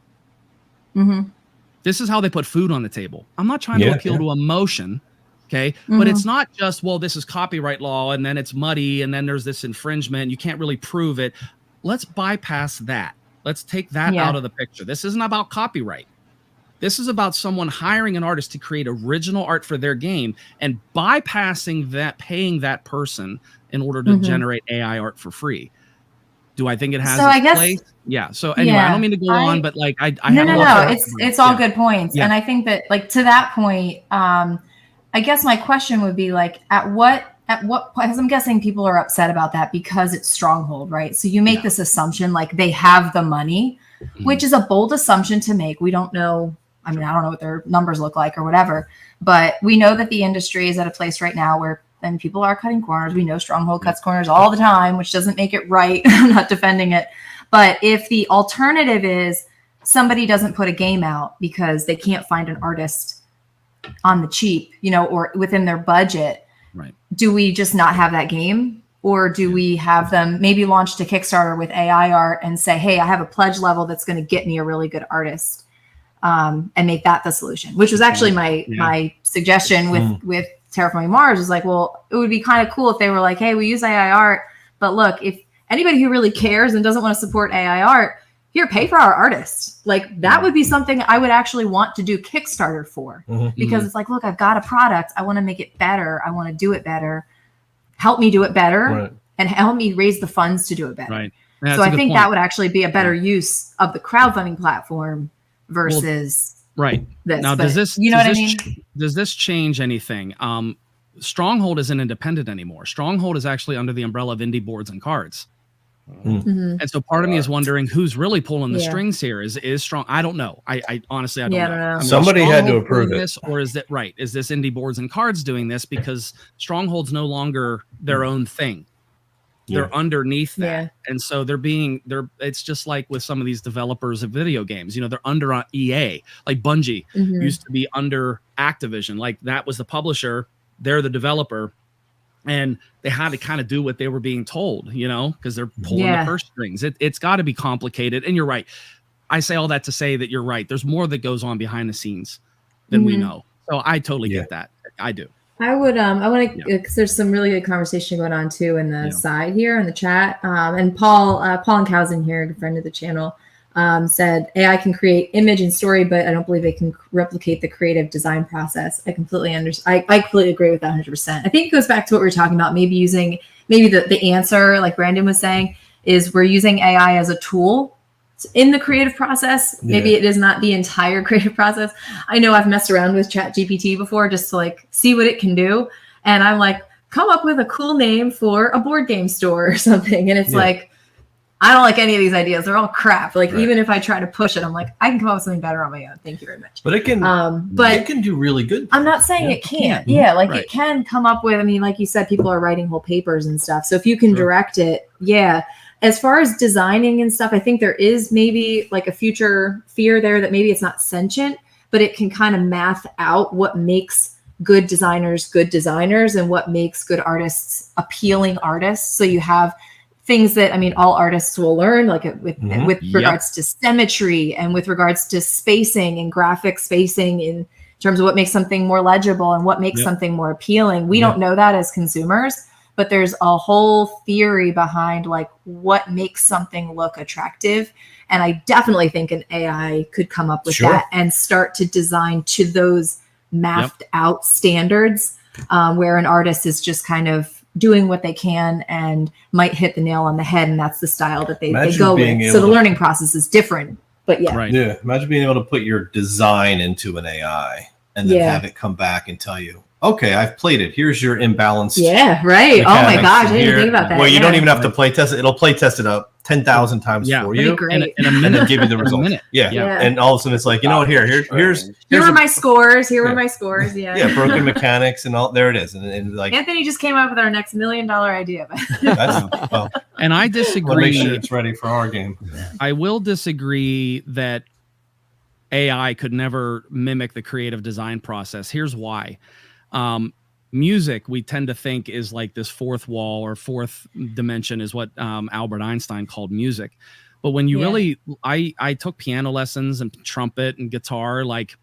This is how they put food on the table. I'm not trying to appeal to emotion, okay? But it's not just, well, this is copyright law, and then it's muddy, and then there's this infringement. You can't really prove it. Let's bypass that. Let's take that out of the picture. This isn't about copyright. This is about someone hiring an artist to create original art for their game and bypassing that, paying that person in order to generate AI art for free. Do I think it has its place? Yeah. So anyway, I don't mean to go on, but like I no. It's all good points. And I think that, like, to that point, I guess my question would be like, at what because I'm guessing people are upset about that because it's Stronghold, right? So you make this assumption like they have the money, which is a bold assumption to make. We don't know. I mean, I don't know what their numbers look like or whatever, but we know that the industry is at a place right now where then people are cutting corners. We know Stronghold cuts corners all the time, which doesn't make it right. I'm not defending it. But if the alternative is somebody doesn't put a game out because they can't find an artist on the cheap, you know, or within their budget, right? Do we just not have that game? Or do we have them maybe launch to Kickstarter with AI art and say, hey, I have a pledge level that's going to get me a really good artist? And make that the solution, which was actually my suggestion with Terraforming Mars is like, well, it would be kind of cool if they were like, hey, we use AI art, but look, if anybody who really cares and doesn't want to support AI art, here, pay for our artists. Like, that would be something I would actually want to do Kickstarter for, because it's like, look, I've got a product. I want to make it better. I want to do it better. Help me do it better and help me raise the funds to do it better. Right. So I think that would actually be a better use of the crowdfunding platform versus this. Now, but does this, you know what I mean? Does this change anything? Stronghold isn't independent anymore. Stronghold is actually under the umbrella of indie boards and cards. And so part of me is wondering who's really pulling the strings here. Is Strong? I don't know. I honestly, I don't know. I mean, somebody had to approve this, or is that right? Is this indie boards and cards doing this because Stronghold's no longer their own thing? They're underneath that. And so it's just like with some of these developers of video games, you know, they're under EA, like Bungie used to be under Activision. Like, that was the publisher, they're the developer, and they had to kind of do what they were being told, you know, because they're pulling the purse strings. It's got to be complicated. And you're right. I say all that to say that you're right. There's more that goes on behind the scenes than we know. So I totally get that. I do. I would, I want to, because there's some really good conversation going on too in the side here in the chat. And Paul and Cowsen here, a good friend of the channel, said AI can create image and story, but I don't believe they can replicate the creative design process. I completely understand. I completely agree with that 100%. I think it goes back to what we were talking about. Maybe the answer, like Brandon was saying, is we're using AI as a tool in the creative process. Maybe it is not the entire creative process. I know I've messed around with ChatGPT before just to like see what it can do. And I'm like, come up with a cool name for a board game store or something. And it's like, I don't like any of these ideas. They're all crap. Like even if I try to push it, I'm like, I can come up with something better on my own. Thank you very much. But it can, it can do really good things. I'm not saying it can't. Yeah, like it can come up with. I mean, like you said, people are writing whole papers and stuff. So if you can direct it, As far as designing and stuff, I think there is maybe like a future fear there that maybe it's not sentient, but it can kind of math out what makes good designers and what makes good artists appealing artists. So you have things that, I mean, all artists will learn, like with regards to symmetry and with regards to spacing and graphic spacing in terms of what makes something more legible and what makes something more appealing. We don't know that as consumers, but there's a whole theory behind like what makes something look attractive. And I definitely think an AI could come up with that and start to design to those mapped out standards, where an artist is just kind of doing what they can and might hit the nail on the head, and that's the style that they go with. So the learning process is different, but imagine being able to put your design into an AI and then have it come back and tell you, okay, I've played it. Here's your imbalanced. Yeah, right. Oh my gosh, I didn't think about that. Well, you don't even have to play test it. It'll play test it up 10,000 times for you in a minute, and give you the results. And all of a sudden it's like, you know what? Here's here are my scores. Here were my scores. Broken mechanics and all. There it is. And like Anthony just came up with our next $1 million idea. And I disagree. Make sure it's ready for our game. I will disagree that AI could never mimic the creative design process. Here's why. Music, we tend to think is like this fourth wall or fourth dimension is what Albert Einstein called music. But when you really, I took piano lessons and trumpet and guitar. Like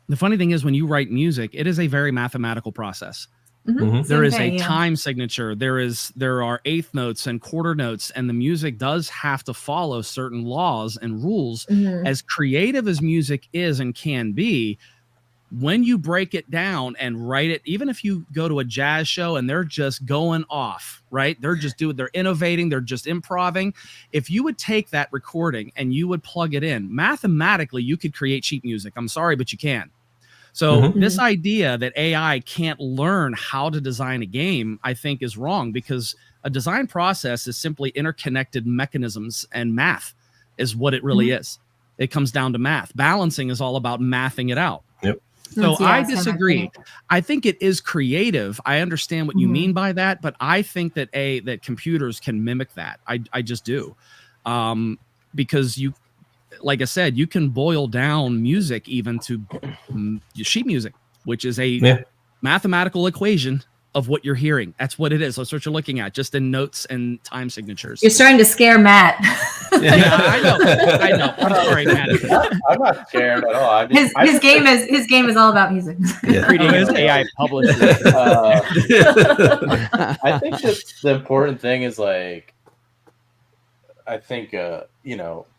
the funny thing is when you write music, it is a very mathematical process. There is a time signature. There are eighth notes and quarter notes, and the music does have to follow certain laws and rules. As creative as music is and can be, when you break it down and write it, even if you go to a jazz show and they're just going off, right? They're innovating, they're just improvising. If you would take that recording and you would plug it in, mathematically, you could create sheet music. I'm sorry, but you can. So this idea that AI can't learn how to design a game, I think is wrong, because a design process is simply interconnected mechanisms, and math is what it really is. It comes down to math. Balancing is all about mathing it out. So I disagree. I think it is creative. I understand what you mean by that, but I think that that computers can mimic that. I just do. Because you, like I said, you can boil down music even to sheet music, which is a mathematical equation of what you're hearing. That's what it is. That's what you're looking at, just in notes and time signatures. You're starting to scare Matt. I know. I'm sorry, Matt. I'm not scared at all. His game is all about music. Treating his AI publisher. I think just the important thing is like, I think it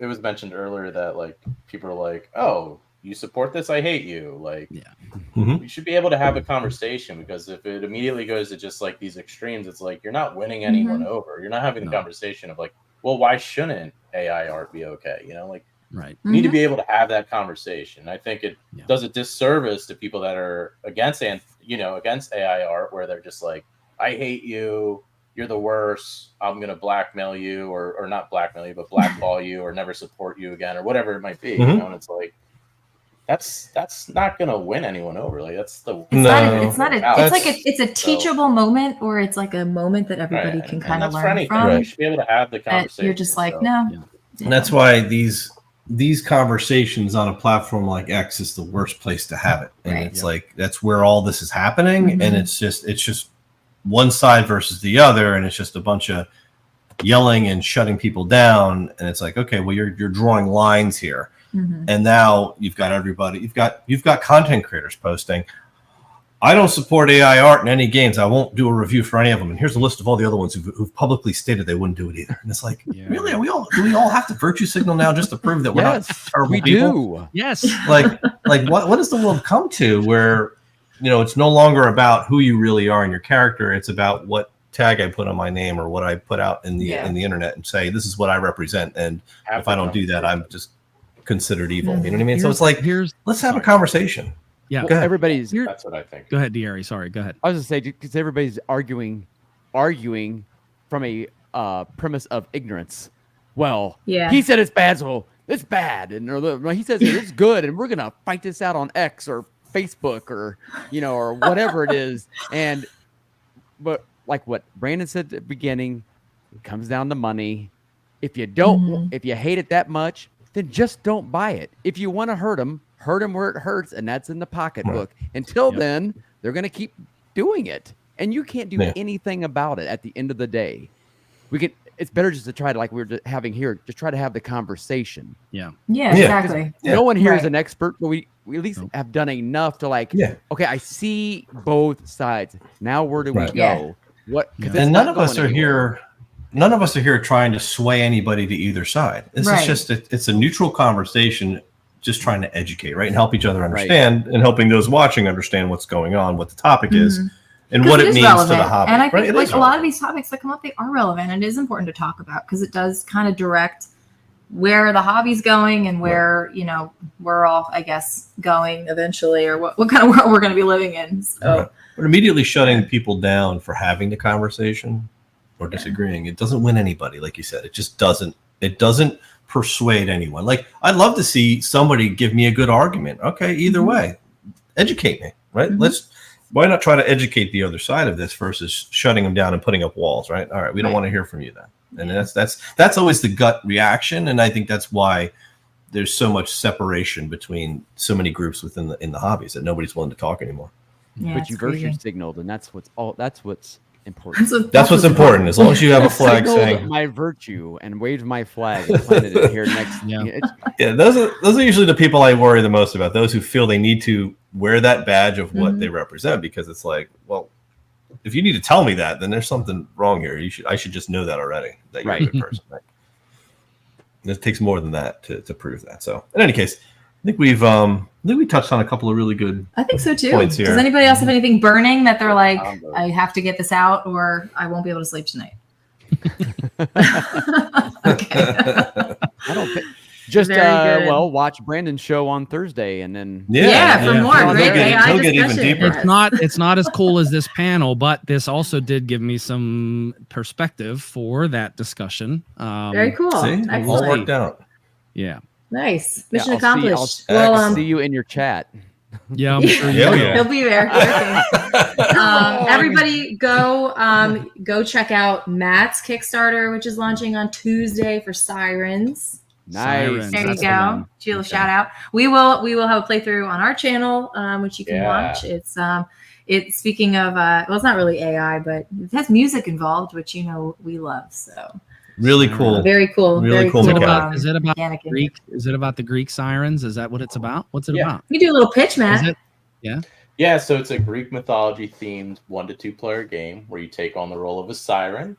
was mentioned earlier that like people are like, oh, you support this, I hate you. Like, you should be able to have a conversation, because if it immediately goes to just like these extremes, it's like you're not winning anyone over. You're not having a conversation of like, well, why shouldn't AI art be okay? You need to be able to have that conversation. I think it does a disservice to people that are against AI art, where they're just like, I hate you, you're the worst, I'm gonna blackmail you, or not blackmail you, but blackball you, or never support you again, or whatever it might be. And it's like, that's not gonna win anyone over. Like it's a teachable moment, or it's like a moment that everybody can kind of learn from. You should be able to have the conversation. You're just like, no. And that's why these conversations on a platform like X is the worst place to have it. And it's like that's where all this is happening, and it's just one side versus the other, and it's just a bunch of yelling and shutting people down. And it's like, okay, well, you're drawing lines here. And now you've got everybody, you've got content creators posting, I don't support AI art in any games. I won't do a review for any of them. And here's a list of all the other ones who've publicly stated they wouldn't do it either. And it's like, really? Do we all have to virtue signal now just to prove that we're not terrible people? Do. Yes. Like what does the world come to where, it's no longer about who you really are and your character. It's about what tag I put on my name or what I put out in the internet and say, this is what I represent. And if I don't do that, I'm just considered evil. You know what I mean? So it's like, let's have a conversation. Yeah. Well, everybody's. That's what I think. Go ahead, D'Ari. Sorry. Go ahead. I was going to say, because everybody's arguing from a premise of ignorance. Well, he said it's bad, so it's bad. And he says it's good, and we're going to fight this out on X or Facebook or, or whatever it is. But like what Brandon said at the beginning, it comes down to money. If you don't, if you hate it that much, then just don't buy it. If you want to hurt them where it hurts, and that's in the pocketbook. Right. Until then, they're going to keep doing it, and you can't do anything about it. At the end of the day, it's better just to try to, like we were having here, just try to have the conversation. Yeah, exactly. No one here is an expert, but we at least have done enough to okay, I see both sides. Now where do we go? What? And none of us are here. None of us are here trying to sway anybody to either side. This is just it's a neutral conversation, just trying to educate, right, and help each other understand, and helping those watching understand what's going on, what the topic is, and what it means to the hobby. And I think like a lot of these topics that come up, they are relevant, and it is important to talk about because it does kind of direct where the hobby's going and where we're all, I guess, going eventually, or what kind of world we're going to be living in. So, but immediately shutting people down for having the conversation or disagreeing, it doesn't win anybody. Like you said, it just doesn't. It doesn't persuade anyone. Like, I'd love to see somebody give me a good argument. Okay, either way, educate me, right? Why not try to educate the other side of this versus shutting them down and putting up walls, right? All right, we don't want to hear from you then. And that's always the gut reaction, and I think that's why there's so much separation between so many groups within the hobbies that nobody's willing to talk anymore. Yeah, but you virtue signaled, and that's what's important. That's what's important. As long as you have a flag saying my virtue and waved my flag and planted it here next. Those are usually the people I worry the most about. Those who feel they need to wear that badge of what they represent, because it's like, well, if you need to tell me that, then there's something wrong here. I should just know that already, that you're a good person. Right? It takes more than that to prove that. So in any case, I think we touched on a couple of really good. I think so too. Points here. Does anybody else have anything burning that they're like, I have to get this out, or I won't be able to sleep tonight? Okay. I don't think. Just watch Brandon's show on Thursday, and then for more great AI discussion. Even deeper. It's not as cool as this panel, but this also did give me some perspective for that discussion. Very cool. See, all worked out. Yeah. Nice. Mission accomplished. I'll see you in your chat. Yeah, I'm sure he'll be there. Everybody go check out Matt's Kickstarter, which is launching on Tuesday for Sirens. Nice. There you go. Sheila, shout out. We will have a playthrough on our channel, which you can watch. It's speaking of it's not really AI, but it has music involved, which we love. So really cool. Very cool. Really cool. Is it about Greek? Is it about the Greek sirens? Is that what it's about? What's it about? You do a little pitch, Matt. Yeah, so it's a Greek mythology themed 1 to 2 player game where you take on the role of a siren,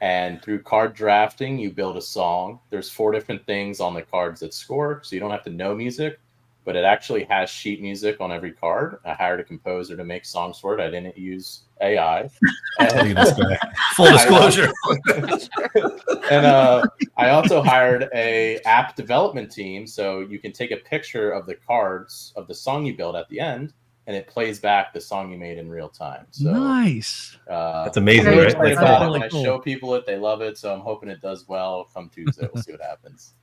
and through card drafting you build a song. There's 4 different things on the cards that score, so you don't have to know music, but it actually has sheet music on every card. I hired a composer to make songs for it. I didn't use AI. Full disclosure. And I also hired a app development team, so you can take a picture of the cards of the song you build at the end, and it plays back the song you made in real time. So nice. That's amazing, right? Really when I show people it, they love it. So I'm hoping it does well. Come Tuesday, we'll see what happens.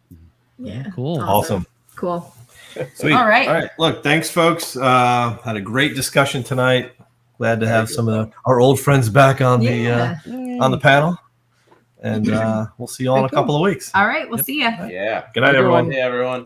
Yeah, cool. Awesome. Cool. Sweet. All right. Look, thanks, folks. Had a great discussion tonight. Glad to have some of our old friends back on the panel. And we'll see you all in a couple of weeks. All right. We'll see you. Yeah. Good night, everyone. Hey, everyone.